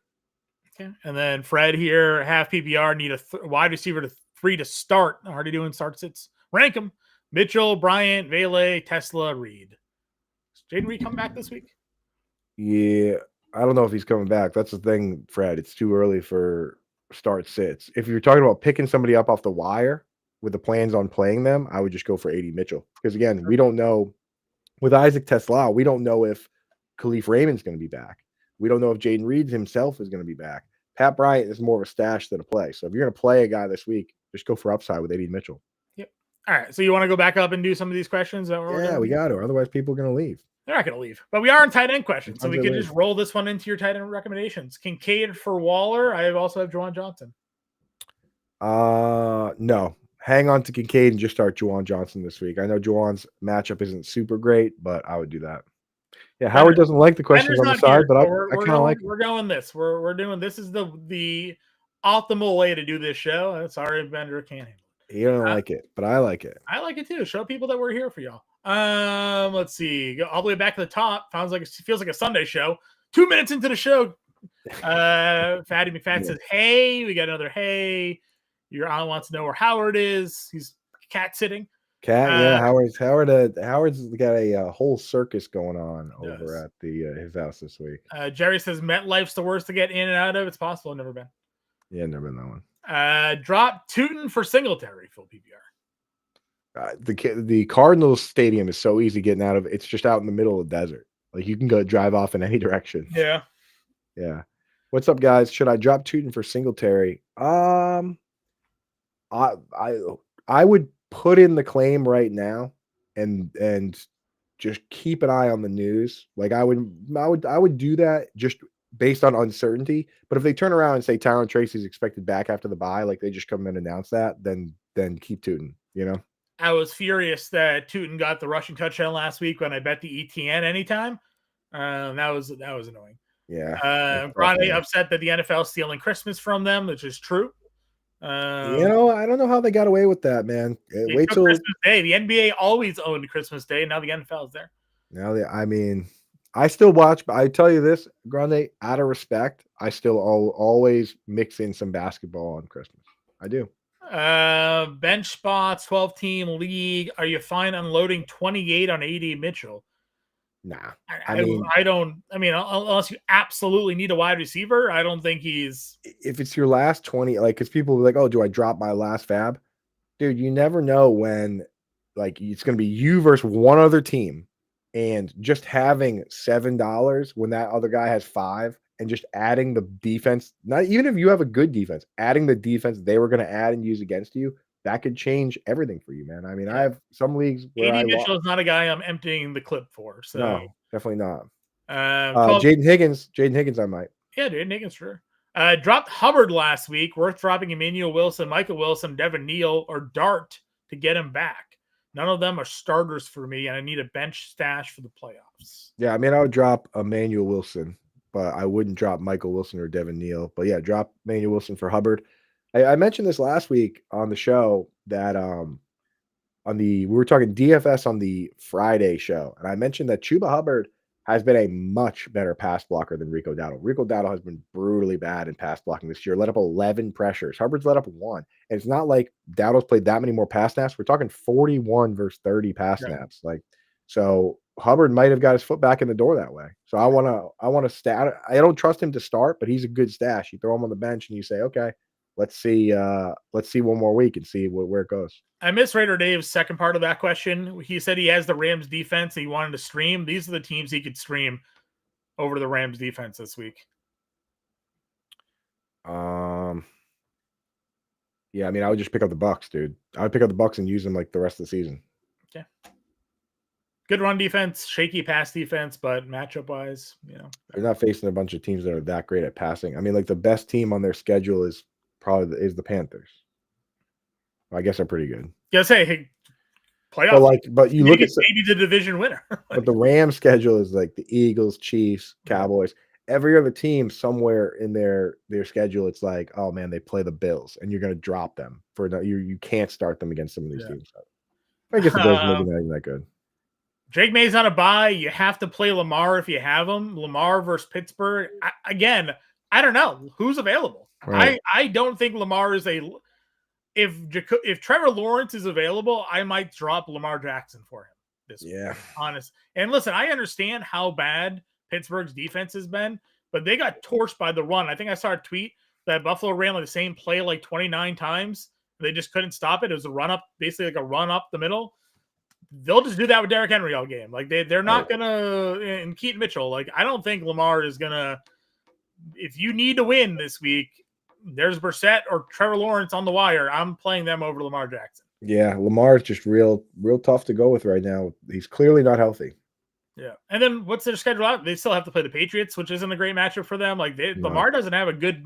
Okay, and then Fred here, half PPR, need a wide receiver to 3 to start. Already doing start sits. Rank them: Mitchell, Bryant, Vele, Tesla, Reed. Is Jaden Reed come back this week? Yeah. I don't know if he's coming back. That's the thing, Fred. It's too early for start sits. If you're talking about picking somebody up off the wire with the plans on playing them, I would just go for 80 Mitchell. Because again, we don't know with Isaac Tesla, we don't know if Khalif Raymond's going to be back. We don't know if Jaden Reed himself is going to be back. Pat Bryant is more of a stash than a play. So if you're going to play a guy this week, just go for upside with 80 Mitchell. Yep. All right. So you want to go back up and do some of these questions? Yeah, we got to. Otherwise, people are going to leave. They're not going to leave, but we are in tight end questions, so we can just roll this one into your tight end recommendations. Kincaid for Waller. I also have Juwan Johnson. No. Hang on to Kincaid and just start Juwan Johnson this week. I know Juwan's matchup isn't super great, but I would do that. Yeah, Howard doesn't like the questions on the side, but I kind of like it. We're going this. We're doing this is the optimal way to do this show. Sorry, Bender can't handle it. You don't like it, but I like it. I like it too. Show people that we're here for y'all. Let's see. Go all the way back to the top. Feels like a Sunday show. 2 minutes into the show, Fatty McFadden says, "Hey, we got another hey." Your aunt wants to know where Howard is. He's cat sitting. Howard's got a whole circus going on over at his house this week. Jerry says MetLife's the worst to get in and out of. It's possible. I've never been. Yeah, never been that one. Drop Tootin for Singletary, full PPR. The Cardinals stadium is so easy getting out of. It's just out in the middle of the desert. Like you can go drive off in any direction. Yeah. What's up, guys? Should I drop Tootin for Singletary? I would put in the claim right now and just keep an eye on the news. Like I would do that just based on uncertainty. But if they turn around and say Tyron Tracy's expected back after the bye, like they just come and announce that, then keep Tootin, I was furious that Tootin got the rushing touchdown last week when I bet the ETN anytime. That was annoying. Yeah. Grande upset that the NFL is stealing Christmas from them, which is true. I don't know how they got away with that, man. Wait till Christmas Day. The NBA always owned Christmas Day. Now the NFL is there. I still watch, but I tell you this, Grande, out of respect, I still always mix in some basketball on Christmas. I do. Bench spots, 12-team league. Are you fine unloading 28 on AD Mitchell? Nah. Unless you absolutely need a wide receiver, I don't think he's. If it's your last 20, like, because people will be like, oh, do I drop my last fab? Dude, you never know when, like, it's going to be you versus one other team. And just having $7 when that other guy has $5 and just adding the defense, not even if you have a good defense, adding the defense they were going to add and use against you, that could change everything for you, man. I mean, I have some leagues where AD Mitchell is not a guy I'm emptying the clip for. So no, definitely not. Jaden Higgins, I might. Yeah, Jaden Higgins, sure. Dropped Hubbard last week. Worth dropping Emmanuel Wilson, Michael Wilson, Devin Neal, or Dart to get him back. None of them are starters for me, and I need a bench stash for the playoffs. Yeah, I mean, I would drop Emmanuel Wilson, but I wouldn't drop Michael Wilson or Devin Neal. But yeah, drop Manuel Wilson for Hubbard. I mentioned this last week on the show that we were talking DFS on the Friday show, and I mentioned that Chuba Hubbard has been a much better pass blocker than Rico Dowdle. Rico Dowdle has been brutally bad in pass blocking this year, let up 11 pressures. Hubbard's let up 1. And it's not like Dowdle's played that many more pass snaps. We're talking 41 versus 30 pass snaps. So Hubbard might have got his foot back in the door that way. So I want to stat. I don't trust him to start, but he's a good stash. You throw him on the bench and you say, okay, let's see one more week and see where it goes. I missed Raider Dave's second part of that question. He said he has the Rams defense and he wanted to stream. These are the teams he could stream over the Rams defense this week. Yeah, I mean, I would just pick up the Bucks, dude. I would pick up the Bucks and use them like the rest of the season. Okay. Good run defense, shaky pass defense, but matchup wise, they're not facing a bunch of teams that are that great at passing. I mean, like the best team on their schedule is probably the Panthers. I guess they're pretty good. Yeah, hey, playoff. But you look at maybe the division winner. But the Rams schedule is like the Eagles, Chiefs, Cowboys. Every other team somewhere in their schedule, it's like, oh man, they play the Bills, and you're going to drop them you can't start them against some of these teams. I guess the Bills maybe not even that good. Drake May's on a bye. You have to play Lamar if you have him. Lamar versus Pittsburgh. I don't know who's available. Right. I don't think Lamar is if Trevor Lawrence is available, I might drop Lamar Jackson for him this week. Honest. And listen, I understand how bad Pittsburgh's defense has been, but they got torched by the run. I think I saw a tweet that Buffalo ran like the same play like 29 times. They just couldn't stop it. It was a run up, basically like a run up the middle. They'll just do that with Derrick Henry all game. Like they're not gonna, and Keaton Mitchell. Like I don't think Lamar is gonna. If you need to win this week, there's Brissett or Trevor Lawrence on the wire. I'm playing them over Lamar Jackson. Yeah, Lamar is just real tough to go with right now. He's clearly not healthy. Yeah, and then what's their schedule out? They still have to play the Patriots, which isn't a great matchup for them. Like Lamar doesn't have a good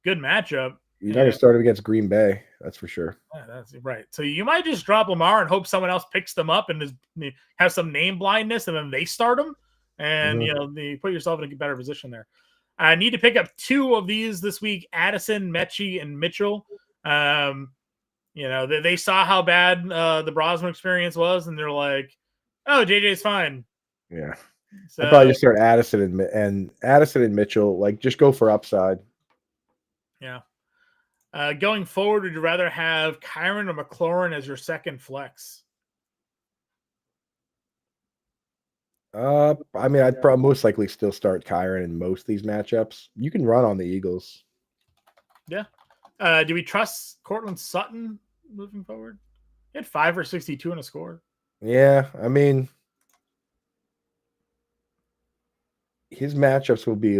matchup. You're not going to start him against Green Bay, that's for sure. Yeah, that's right. So you might just drop Lamar and hope someone else picks them up and have some name blindness, and then they start them, and you put yourself in a better position there. I need to pick up 2 of these this week: Addison, Mechie, and Mitchell. They saw how bad the Brosman experience was, and they're like, "Oh, JJ's fine." Yeah, so I'd probably just start Addison and Mitchell. Like, just go for upside. Yeah. Going forward, would you rather have Kyron or McLaurin as your second flex? I mean, I'd probably most likely still start Kyron in most of these matchups. You can run on the Eagles. Yeah. Do we trust Cortland Sutton moving forward? He had 5 or 62 in a score. Yeah, I mean, his matchups will be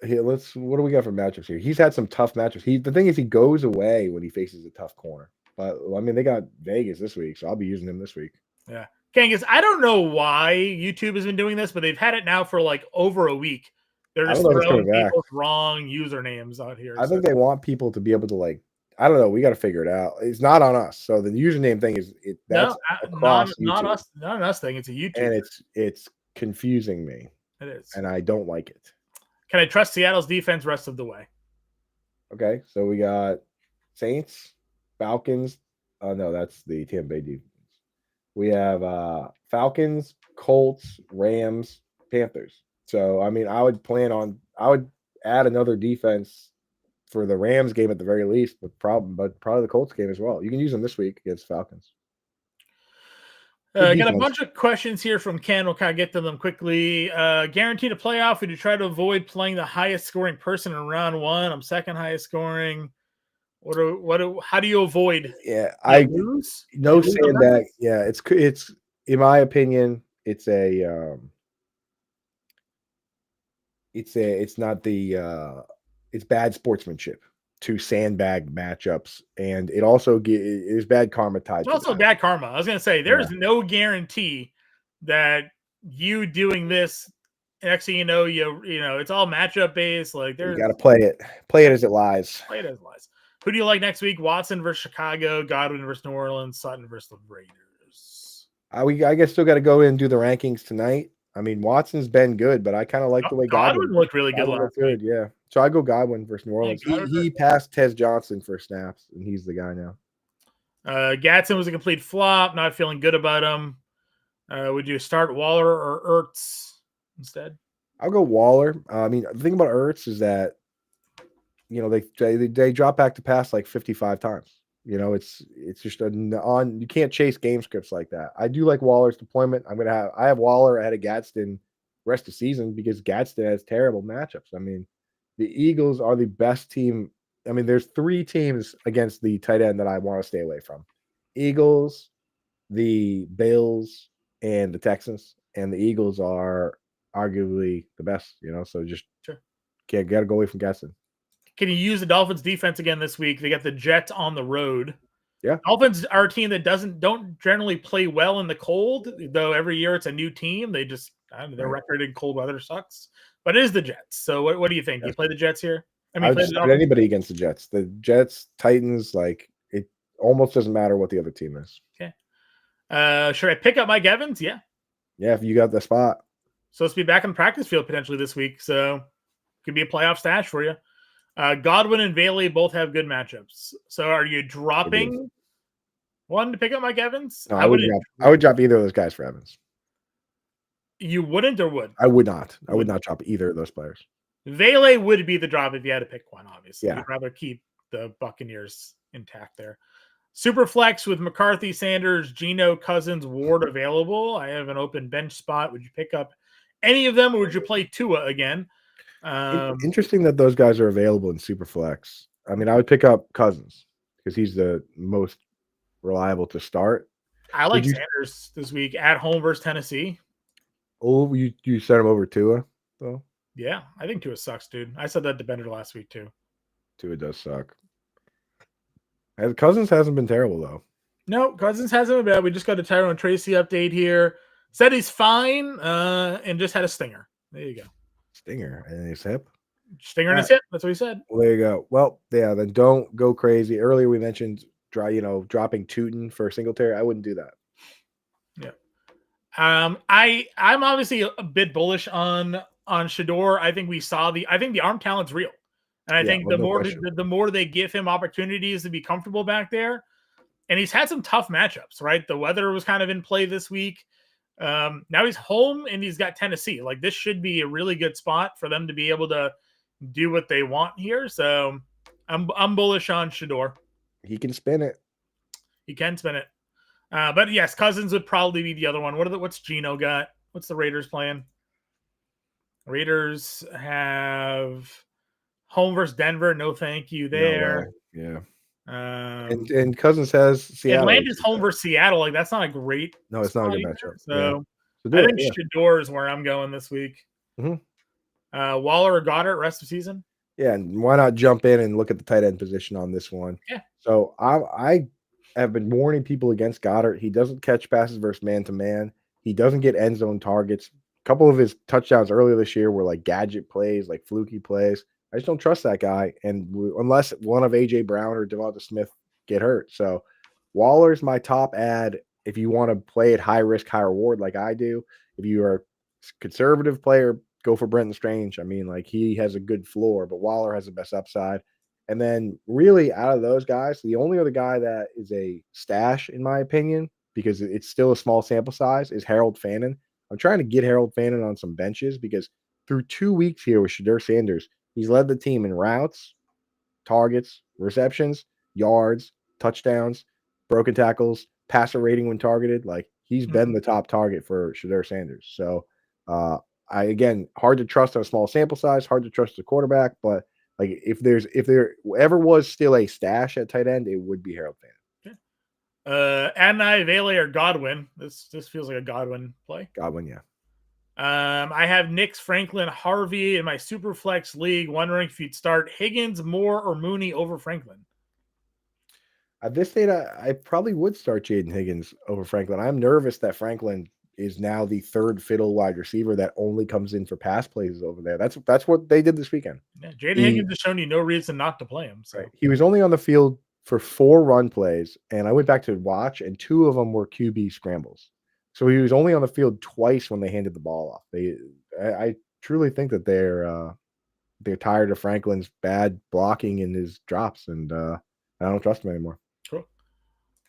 here. What do we got for matchups here? He's had some tough matchups. The thing is, he goes away when he faces a tough corner. But I mean, they got Vegas this week, so I'll be using him this week. Yeah, Kangas, I don't know why YouTube has been doing this, but they've had it now for like over a week. They're just throwing people's wrong usernames out here. I think they want people to be able to I don't know. We got to figure it out. It's not on us. So the username thing that's not us. Not an us thing. It's a YouTube, and it's confusing me. It is, and I don't like it. Can I trust Seattle's defense rest of the way? Okay, so we got Saints, Falcons. Oh no, that's the Tampa Bay defense. We have Falcons, Colts, Rams, Panthers. So I mean, I would add another defense for the Rams game at the very least, but probably the Colts game as well. You can use them this week against Falcons. Got a bunch of questions here from Ken. We'll kind of get to them quickly. Guaranteed a playoff. Would you try to avoid playing the highest scoring person in round 1? I'm second highest scoring. How do you avoid? Yeah, I lose. No sandbag. Yeah, it's in my opinion, it's bad sportsmanship to sandbag matchups, and it also is bad karma tied. It's also bad karma. I was going to say there's no guarantee that you doing this, next thing you know, it's all matchup based. Like you got to play it as it lies. Play it as it lies. Who do you like next week? Watson versus Chicago, Godwin versus New Orleans, Sutton versus the Raiders. I guess still got to go in and do the rankings tonight. I mean, Watson's been good, but I kind of like the way Godwin Godwin looked really good Godwin looked last week. good. Yeah. So I go Godwin versus New Orleans. Godwin He passed Tez Johnson for snaps, and he's the guy now. Gatson was a complete flop. Not feeling good about him. Would you start Waller or Ertz instead? I'll go Waller. I mean, the thing about Ertz is that they drop back to pass like 55 times. It's just you can't chase game scripts like that. I do like Waller's deployment. I have Waller ahead of Gadsden rest of the season because Gadsden has terrible matchups. I mean, the Eagles are the best team. I mean, there's 3 teams against the tight end that I want to stay away from: Eagles, the Bills, and the Texans. And the Eagles are arguably the best. So just Sure. got to go away from Gadsden. Can you use the Dolphins defense again this week? They got the Jets on the road. Yeah. Dolphins are a team that don't generally play well in the cold, though every year it's a new team. They just their record in cold weather sucks. But it is the Jets. So what do you think? Do you play the Jets here? I would just put anybody against the Jets. The Jets, Titans, like it almost doesn't matter what the other team is. Okay. Should I pick up Mike Evans? Yeah. Yeah, if you got the spot. Supposed to be back in the practice field potentially this week, so could be a playoff stash for you. Godwin and Bailey both have good matchups. So are you dropping one to pick up Mike Evans? No, I would drop either of those guys for Evans. You wouldn't or would? I would not. I would not drop either of those players. Vele would be the drop if you had to pick one, obviously. Yeah. You'd rather keep the Buccaneers intact there. Super flex with McCarthy, Sanders, Geno, Cousins, Ward available. I have an open bench spot. Would you pick up any of them, or would you play Tua again? Interesting that those guys are available in super flex. I mean, I would pick up Cousins because he's the most reliable to start. I like Sanders this week at home versus Tennessee. Oh, you set him over Tua, though? Yeah, I think Tua sucks, dude. I said that to Bender last week, too. Tua does suck. Cousins hasn't been terrible, though. No, Cousins hasn't been bad. We just got a Tyrone Tracy update here. Said he's fine and just had a stinger. There you go. Stinger in his hip? Stinger in his hip. That's what he said. Well, there you go. Well, yeah, then don't go crazy. Earlier we mentioned dropping Tootin for Singletary. I wouldn't do that. Yeah. I'm obviously a bit bullish on Shador. I think the arm talent's real. And I think the more they give him opportunities to be comfortable back there, and he's had some tough matchups, right? The weather was kind of in play this week. Now he's home and he's got Tennessee. Like, this should be a really good spot for them to be able to do what they want here. So I'm bullish on Shador. He can spin it. He can spin it. But yes, Cousins would probably be the other one. What's Geno got? What's the Raiders playing? Raiders have home versus Denver. No, thank you there. No yeah. And Cousins has Seattle. Atlanta's home versus Seattle. Like, that's not a great. No, it's not a good matchup. So I think Shador is where I'm going this week. Mm-hmm. Waller or Goddard rest of season. Yeah, and why not jump in and look at the tight end position on this one? Yeah. So I have been warning people against Goddard. He doesn't catch passes versus man to man. He doesn't get end zone targets. A couple of his touchdowns earlier this year were like gadget plays, like fluky plays. I just don't trust that guy, and unless one of AJ Brown or Devonta Smith get hurt. So Waller's my top ad if you want to play at high risk, high reward like I do. If you are a conservative player, go for Brenton Strange. I mean, like, he has a good floor, but Waller has the best upside. And then really out of those guys, the only other guy that is a stash, in my opinion, because it's still a small sample size, is Harold Fannin. I'm trying to get Harold Fannin on some benches because through 2 weeks here with Shedeur Sanders, he's led the team in routes, targets, receptions, yards, touchdowns, broken tackles, passer rating when targeted. Like, he's been the top target for Shedeur Sanders. So, again, hard to trust on a small sample size, hard to trust the quarterback, but like, if there ever was still a stash at tight end, it would be Harold Fannin. Adonai, Vele, or Godwin. This feels like a Godwin play. Godwin, yeah. I have Nix, Franklin, Harvey in my super flex league. Wondering if you'd start Higgins, Moore, or Mooney over Franklin. At this stage, I probably would start Jaden Higgins over Franklin. I'm nervous that Franklin is now the third fiddle wide receiver that only comes in for pass plays over there. That's what they did this weekend. Yeah, Jaden Higgins has shown you no reason not to play him. So. Right. He was only on the field for 4 run plays, and I went back to watch, and 2 of them were QB scrambles. So he was only on the field twice when they handed the ball off. I truly think that they're tired of Franklin's bad blocking in his drops, and I don't trust him anymore. Cool.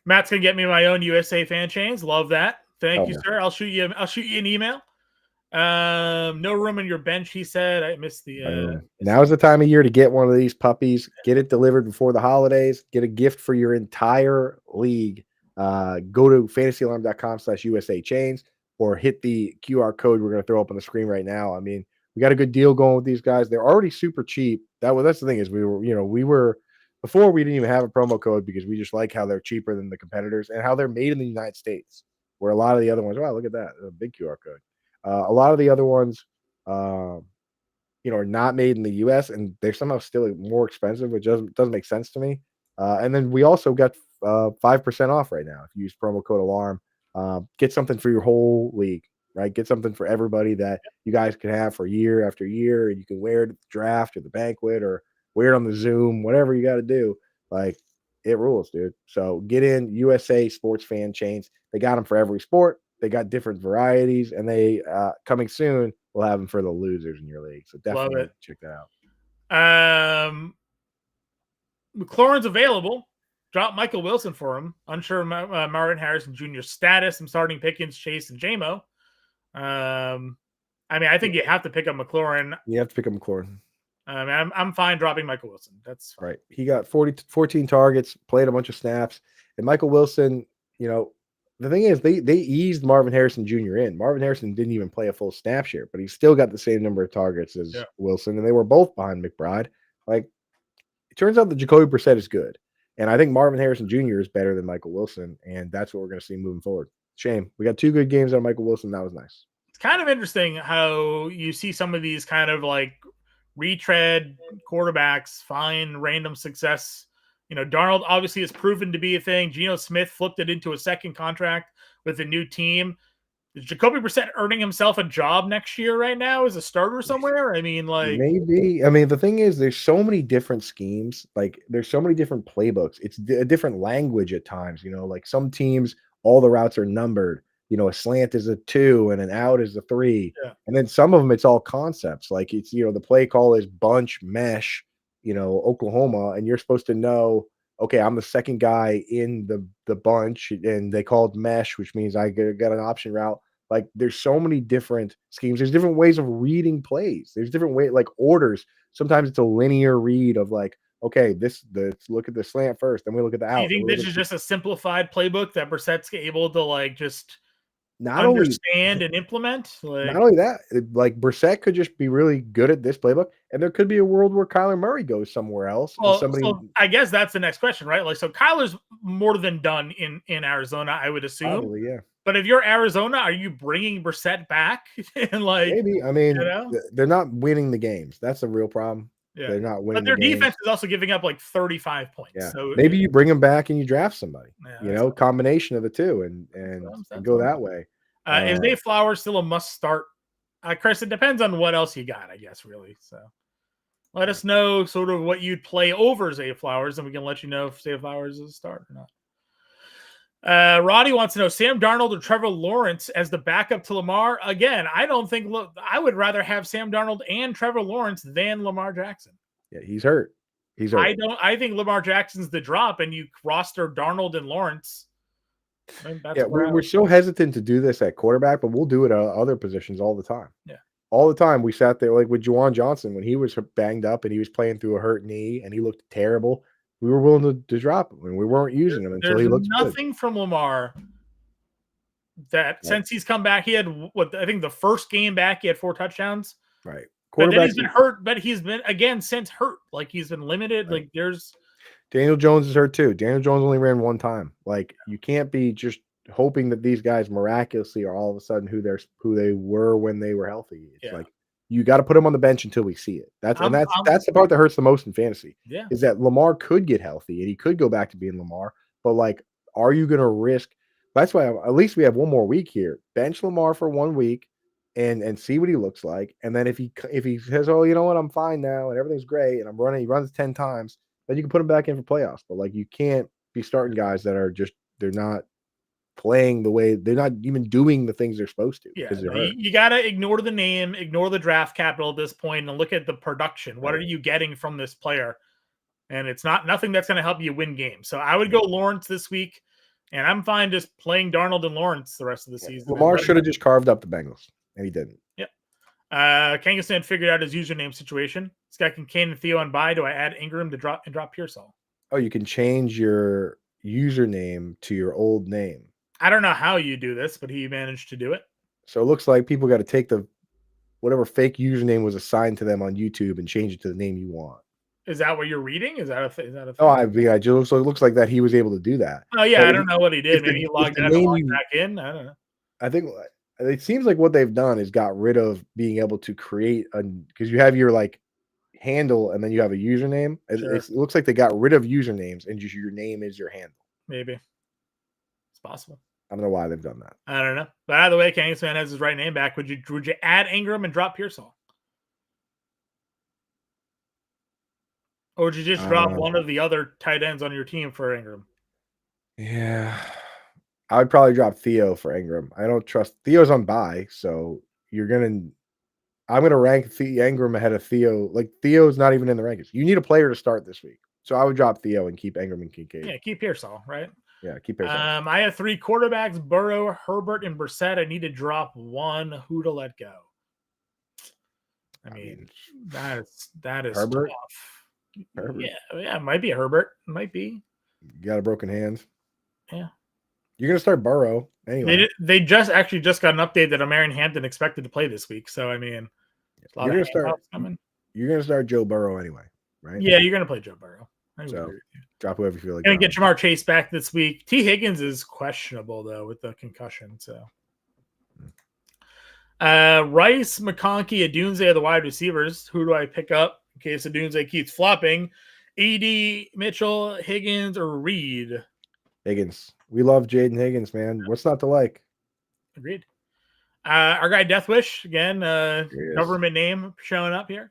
Matt's gonna get me my own USA fan chains. Love that. Thank you, Yeah. sir. I'll shoot you an email. No room on your bench, he said. I missed the. Now's the time of year to get one of these puppies. Get it delivered before the holidays. Get a gift for your entire league. Go to fantasyalarm.com/USA chains or hit the QR code we're going to throw up on the screen right now. I mean, we got a good deal going with these guys. They're already super cheap. That's the thing is we were before we didn't even have a promo code because we just like how they're cheaper than the competitors and how they're made in the United States. Where a lot of the other ones, wow, look at that, a big QR code. A lot of the other ones, are not made in the US and they're somehow still more expensive, which doesn't make sense to me. And then we also got 5% off right now if you use promo code alarm. Get something for your whole league, right? Get something for everybody that you guys can have for year after year, and you can wear it at the draft or the banquet or wear it on the Zoom, whatever you got to do. Like it rules, dude. So get in USA Sports Fan Chains. They got them for every sport. They got different varieties, and they coming soon. We'll have them for the losers in your league. So definitely check that out. McLaurin's available. Drop Michael Wilson for him. Unsure of Marvin Harrison Jr.'s status. I'm starting Pickens, Chase, and JMO. I think you have to pick up McLaurin. You have to pick up McLaurin. I'm fine dropping Michael Wilson. That's fine. Right. He got 14 targets, played a bunch of snaps, and Michael Wilson, the thing is they eased Marvin Harrison Jr. in. Marvin Harrison didn't even play a full snap share, but he still got the same number of targets as Wilson, and they were both behind McBride. Like, it turns out that Jacoby Brissett is good, and I think Marvin Harrison Jr. is better than Michael Wilson, and that's what we're going to see moving forward. Shame. We got 2 good games out of Michael Wilson. That was nice. It's kind of interesting how you see some of these kind of like retread quarterbacks find random success. Darnold obviously has proven to be a thing. Geno Smith flipped it into a second contract with a new team. Is Jacoby Brissett earning himself a job next year right now as a starter somewhere? Maybe. The thing is, there's so many different schemes. Like, there's so many different playbooks. It's a different language at times. Like some teams, all the routes are numbered. A slant is a 2 and an out is a 3. Yeah. And then some of them, it's all concepts. Like it's, the play call is bunch, mesh, Oklahoma, and you're supposed to know, okay, I'm the second guy in the bunch, and they called mesh, which means I got an option route. Like there's so many different schemes. There's different ways of reading plays. There's different way, like orders. Sometimes it's a linear read of like, okay, let's look at the slant first, then we look at the out. Do you think this is just a simplified playbook that Brissett's able to like just not understand and implement? Not only that, like Brissett could just be really good at this playbook, and there could be a world where Kyler Murray goes somewhere else. Well, so I guess that's the next question, right? Like, so Kyler's more than done in Arizona, I would assume. Probably, yeah. But if you're Arizona, are you bringing Brissett back? And like, maybe. They're not winning the games. That's the real problem. Yeah. They're not winning. But their defense is also giving up like 35 points. Yeah. So maybe you bring him back and you draft somebody. Yeah, combination of the two, and go that way. Is Zay Flowers still a must start? Chris, it depends on what else you got, I guess, really. So let us know sort of what you'd play over Zay Flowers, and we can let you know if Zay Flowers is a start or not. Roddy wants to know Sam Darnold or Trevor Lawrence as the backup to Lamar. Again, I don't think I would rather have Sam Darnold and Trevor Lawrence than Lamar Jackson. Yeah, he's hurt. I think Lamar Jackson's the drop, and you roster Darnold and Lawrence. We're so hesitant to do this at quarterback, but we'll do it at other positions all the time. Yeah. All the time. We sat there like with Juwan Johnson when he was banged up and he was playing through a hurt knee and he looked terrible. We were willing to drop him, and we weren't using him until he looked nothing good. From Lamar that since he's come back, he had I think the first game back, he had 4 touchdowns. Right. But then he's been hurt, but he's been again since hurt. Like he's been limited. Right. Like there's Daniel Jones is hurt too. Daniel Jones only ran 1 time. Like you can't be just hoping that these guys miraculously are all of a sudden who they were when they were healthy. It's like you got to put them on the bench until we see it. That's the part that hurts the most in fantasy. Yeah. Is that Lamar could get healthy and he could go back to being Lamar, but like, are you going to risk? That's why at least we have 1 more week here. Bench Lamar for 1 week and see what he looks like. And then if he says, oh, you know what, I'm fine now and everything's great and he runs 10 times, then you can put him back in for playoffs. But like, you can't be starting guys that are just they're not playing the way they're not even doing the things they're supposed to Yeah, because they're no, hurt. you got to ignore the name, ignore the draft capital at this point, and look at the production. What Right. are you getting from this player? And it's nothing that's going to help you win games. So I would go Lawrence this week, and I'm fine just playing Darnold and Lawrence the rest of the season. Lamar should have just carved up the Bengals, and he didn't. Yep. Kangastan figured out his username situation. He's got Kincaid and Theo on bye. Do I add Ingram to drop Pearsall? Oh, you can change your username to your old name. I don't know how you do this, but he managed to do it. So it looks like people got to take whatever fake username was assigned to them on YouTube and change it to the name you want. Is that what you're reading? Is that a thing? Oh, I just so it looks like that he was able to do that. Oh yeah, but I don't know what he did. Maybe he logged out and logged back in. I don't know. I think it seems like what they've done is got rid of being able to create because you have your like handle and then you have a username. Sure. It looks like they got rid of usernames and just your name is your handle. Maybe it's possible. I don't know why they've done that. I don't know. But either way, Kingsman has his right name back. Would you add Ingram and drop Pearsall? Or would you just drop one of the other tight ends on your team for Ingram? Yeah. I would probably drop Theo for Ingram. I don't trust Theo's on bye, so I'm gonna rank Ingram ahead of Theo. Like Theo's not even in the rankings. You need a player to start this week. So I would drop Theo and keep Ingram and Kincaid. Yeah, keep Pearsall, right? Yeah, keep Pearsall. I have 3 quarterbacks: Burrow, Herbert, and Brissett. I need to drop one. Who to let go? I mean that is Herbert? tough. Herbert. Yeah, it might be Herbert. It might be. You got a broken hand. Yeah. You're gonna start Burrow anyway. They just got an update that Marion Hampton expected to play this week. So I mean, you're gonna start Joe Burrow anyway, right? Yeah, you're gonna play Joe Burrow. So drop whoever you feel like. Gonna get Jamar Chase back this week. T. Higgins is questionable though with the concussion. So Rice, McConkey, Adunze are the wide receivers. Who do I pick up in case Adunze keeps flopping? AD, Mitchell, Higgins, or Reed? Higgins. We love Jaden Higgins, man. What's not to like? Agreed. Our guy Deathwish, again, government name showing up here.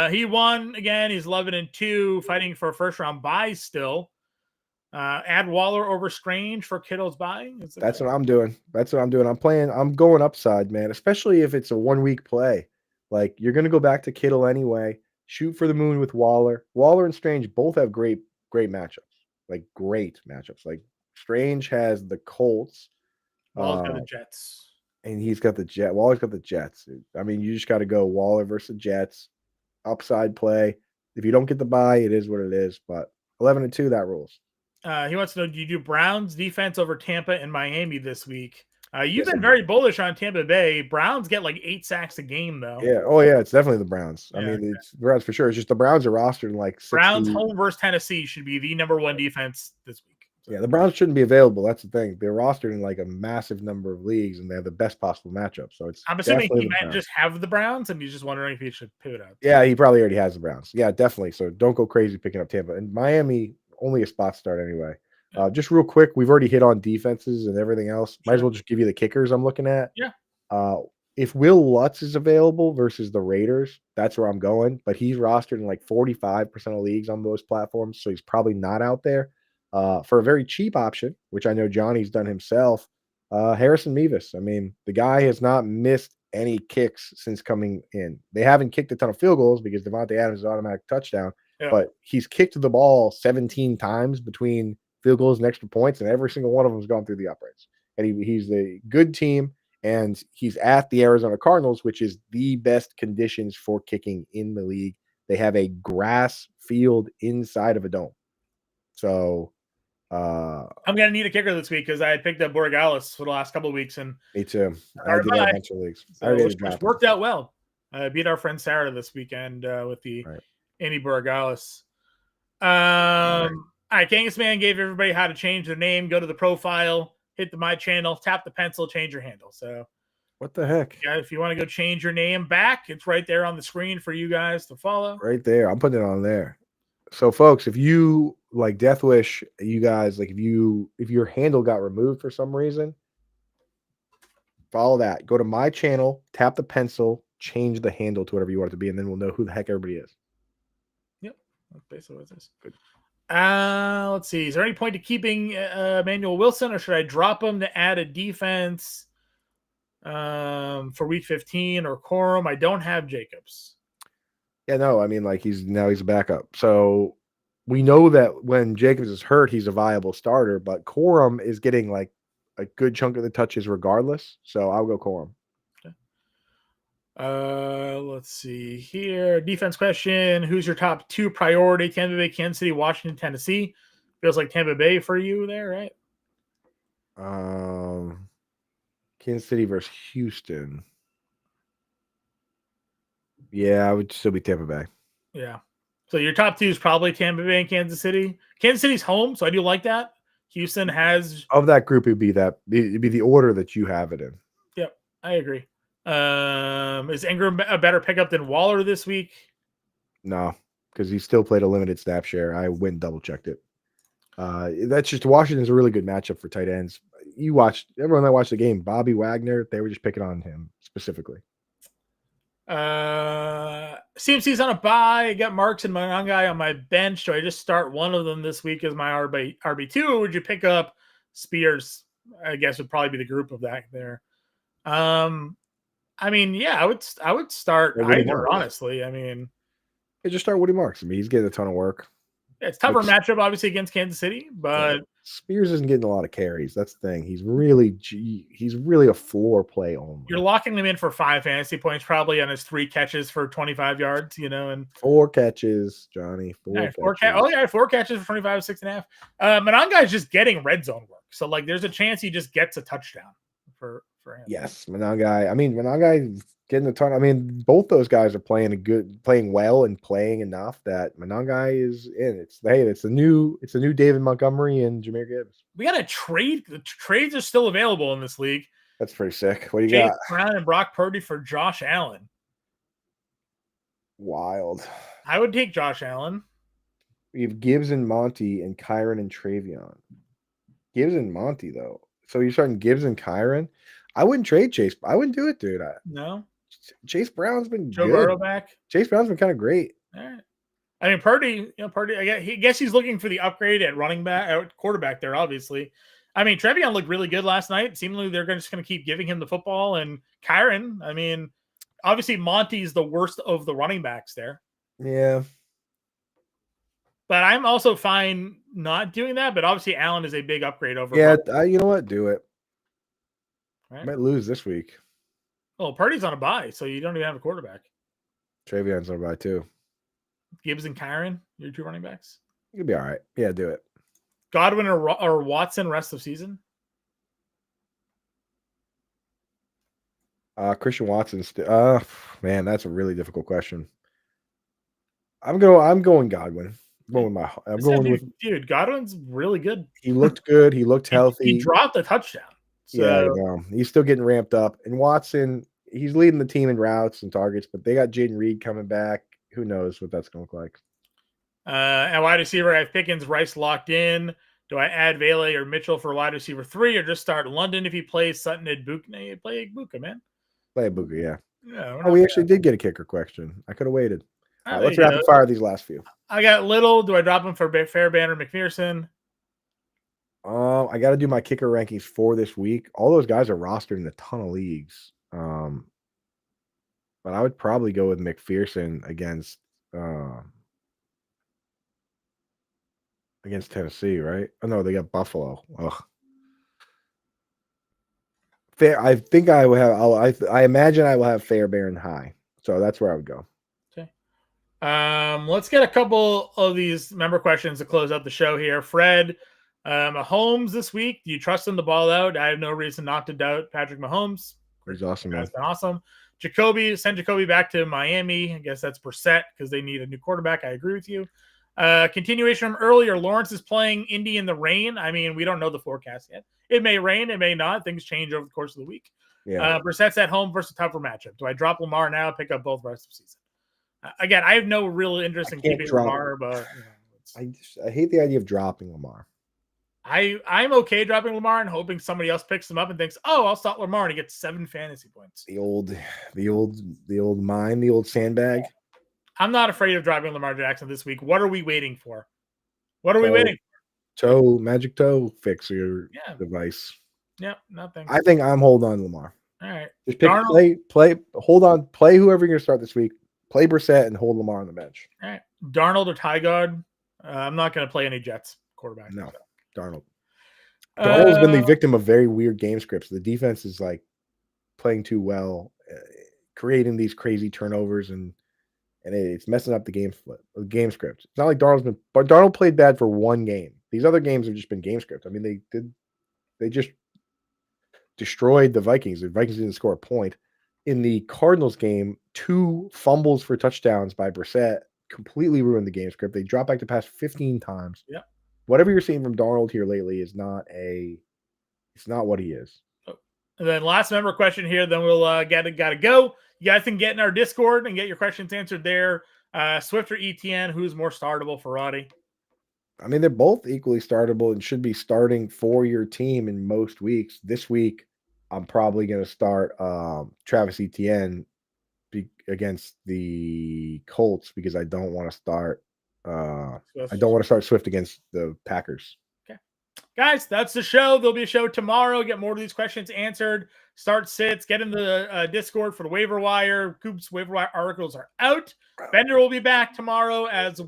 He won again. He's 11-2, fighting for a first-round bye still. Add Waller over Strange for Kittle's bye. That's what I'm doing. I'm going upside, man, especially if it's a 1-week play. Like, you're going to go back to Kittle anyway. Shoot for the moon with Waller. Waller and Strange both have great matchups. Like, great matchups. Like, Strange has the Colts. Waller's got the Jets. And he's got the Jets. Waller's got the Jets. I mean, you just got to go Waller versus Jets. Upside play. If you don't get the bye, it is what it is. But 11-2, that rules. He wants to know, do you do Browns defense over Tampa and Miami this week? You've been very bullish on Tampa Bay. Browns get like 8 sacks a game, though. Yeah. Oh, yeah. It's definitely the Browns. I mean, it's Browns for sure. It's just the Browns are rostered in like 60. Browns home versus Tennessee should be the number 1 defense this week. So. Yeah, the Browns shouldn't be available. That's the thing. They're rostered in like a massive number of leagues, and they have the best possible matchup. So I'm assuming he might just have the Browns, and he's just wondering if he should pivot out. Yeah, he probably already has the Browns. Yeah, definitely. So don't go crazy picking up Tampa. And Miami, only a spot start anyway. Just real quick, we've already hit on defenses and everything else. Might as well just give you the kickers I'm looking at. Yeah. If Will Lutz is available versus the Raiders, that's where I'm going. But he's rostered in like 45% of leagues on those platforms, so he's probably not out there. For a very cheap option, which I know Johnny's done himself, Harrison Mevis. I mean, the guy has not missed any kicks since coming in. They haven't kicked a ton of field goals because Devontae Adams is an automatic touchdown, but he's kicked the ball 17 times between field goals and extra points, and every single one of them has gone through the uprights. And he's a good team, and he's at the Arizona Cardinals, which is the best conditions for kicking in the league. They have a grass field inside of a dome. So I'm gonna need a kicker this week because I had picked up Borregales for the last couple of weeks, and me too. I did a bunch of leagues. So which worked out well. I beat our friend Sarah this weekend with the Andy Borregales. All right, Kangas Man gave everybody how to change their name. Go to the profile, hit the My Channel, tap the pencil, change your handle. So what the heck? Yeah, if you want to go change your name back, it's right there on the screen for you guys to follow. Right there. I'm putting it on there. So folks, if you like Death Wish, you guys, like if your handle got removed for some reason, follow that. Go to My Channel, tap the pencil, change the handle to whatever you want it to be, and then we'll know who the heck everybody is. Yep. That's basically what it is. Good. Let's see. Is there any point to keeping Emmanuel Wilson, or should I drop him to add a defense for week 15 or Corum? I don't have Jacobs. Yeah, no, I mean, like he's a backup. So we know that when Jacobs is hurt, he's a viable starter, but Corum is getting like a good chunk of the touches regardless. So I'll go Corum. Let's see here. Defense question. Who's your top 2 priority? Tampa Bay, Kansas City, Washington, Tennessee. Feels like Tampa Bay for you there, right? Kansas City versus Houston. Yeah, I would still be Tampa Bay. Yeah. So your top 2 is probably Tampa Bay and Kansas City. Kansas City's home, so I do like that. Houston has of that group. It'd be the order that you have it in. Yep, I agree. Is Ingram a better pickup than Waller this week? No, because he still played a limited snap share. I went and double checked it. That's just Washington's a really good matchup for tight ends. Everyone that watched the game, Bobby Wagner, they were just picking on him specifically. CMC's on a bye. I got Marks and Monangai on my bench. Do I just start one of them this week as my RB2, or would you pick up Spears? I guess would probably be the group of that there. I mean, yeah, I would start either, honestly. I mean, just start Woody Marks. I mean, he's getting a ton of work. It's tougher matchup, obviously, against Kansas City, but Spears isn't getting a lot of carries. That's the thing. He's really a floor play only. You're locking him in for 5 fantasy points, probably on his 3 catches for 25 yards, and 4 catches, Johnny. 4 catches. 4 catches for 25, 6.5. Monangai is just getting red zone work. So, like, there's a chance he just gets a touchdown for him. Yes, Monangai getting a ton. I mean, both those guys are playing well and playing enough that Monangai is in. It's the new David Montgomery and Jahmyr Gibbs. We got a trade. The trades are still available in this league. That's pretty sick. What do you got? Brown and Brock Purdy for Josh Allen. Wild. I would take Josh Allen. We have Gibbs and Monty and Kyron and Travion. Gibbs and Monty, though. So you're starting Gibbs and Kyron? I wouldn't trade Chase. I wouldn't do it, dude. No. Chase Brown's been Joe good. Burrow back. Chase Brown's been kind of great. All right. I mean, Purdy. I guess he's looking for the upgrade at running back, at quarterback there. Obviously, I mean, Trevion looked really good last night. Seemingly, they're just going to keep giving him the football. And Kyron. I mean, obviously, Monty's the worst of the running backs there. Yeah. But I'm also fine not doing that. But obviously, Allen is a big upgrade over. Yeah, you know what? Do it. Right. I might lose this week. Well, Purdy's on a bye, so you don't even have a quarterback. Travion's on a bye too. Gibbs and Kyron, your 2 running backs. You'll be all right. Yeah, do it. Godwin or Watson rest of season? Christian Watson. Man, that's a really difficult question. I'm going Godwin. Dude, Godwin's really good. He looked good. He looked healthy. He dropped a touchdown. So. Yeah, I know. He's still getting ramped up. And Watson, he's leading the team in routes and targets, but they got Jaden Reed coming back. Who knows what that's going to look like? At wide receiver, I have Pickens, Rice locked in. Do I add Vele or Mitchell for wide receiver 3, or just start London if he plays Sutton at Buka? Play Buka, man. Play Buka, yeah. We actually did get a kicker question. I could have waited. All right, let's rapid fire these last few. I got Little. Do I drop him for Fairbairn or McPherson? I got to do my kicker rankings for this week. All those guys are rostered in a ton of leagues. But I would probably go with McPherson against Tennessee, right? Oh no, they got Buffalo. Ugh. I think I will have. I imagine I will have Fairbairn high, so that's where I would go. Okay. Let's get a couple of these member questions to close out the show here. Fred. Mahomes this week. Do you trust him to ball out? I have no reason not to doubt Patrick Mahomes. He's awesome, man. That's been awesome. Send Jacoby back to Miami. I guess that's Brissett because they need a new quarterback. I agree with you. Continuation from earlier. Lawrence is playing Indy in the rain. I mean, we don't know the forecast yet. It may rain. It may not. Things change over the course of the week. Yeah. Brissett's at home versus a tougher matchup. Do I drop Lamar now? Pick up both rest of the season. Again, I have no real interest in keeping Lamar, but I hate the idea of dropping Lamar. I'm okay dropping Lamar and hoping somebody else picks him up and thinks, "Oh, I'll start Lamar," and he gets 7 fantasy points. The old sandbag. I'm not afraid of dropping Lamar Jackson this week. What are we waiting for? What are we waiting? Magic toe fixer device. Yeah, nothing. I think I'm holding on to Lamar. All right. Just pick hold on, play whoever you're going to start this week. Play Brissett and hold Lamar on the bench. All right. Darnold or Tygard. I'm not going to play any Jets quarterback. No, Darnold. Darnold's been the victim of very weird game scripts. The defense is like playing too well, creating these crazy turnovers, and it's messing up the game script. It's not like Darnold played bad for one game. These other games have just been game script. I mean, they just destroyed the Vikings. The Vikings didn't score a point. In the Cardinals game, 2 fumbles for touchdowns by Brissett completely ruined the game script. They dropped back to pass 15 times. Yep. Whatever you're seeing from Darnold here lately is not what he is. And then last member question here, then we'll gotta go. You guys can get in our Discord and get your questions answered there. Swift or ETN, who's more startable for Roddy? I mean, they're both equally startable and should be starting for your team in most weeks. This week, I'm probably going to start Travis Etienne against the Colts because I don't want to start. I don't want to start Swift against the Packers. Okay, guys, that's the show. There'll be a show tomorrow. Get more of these questions answered. Start sits. Get in the Discord for the waiver wire. Coop's waiver wire articles are out. Bender will be back tomorrow as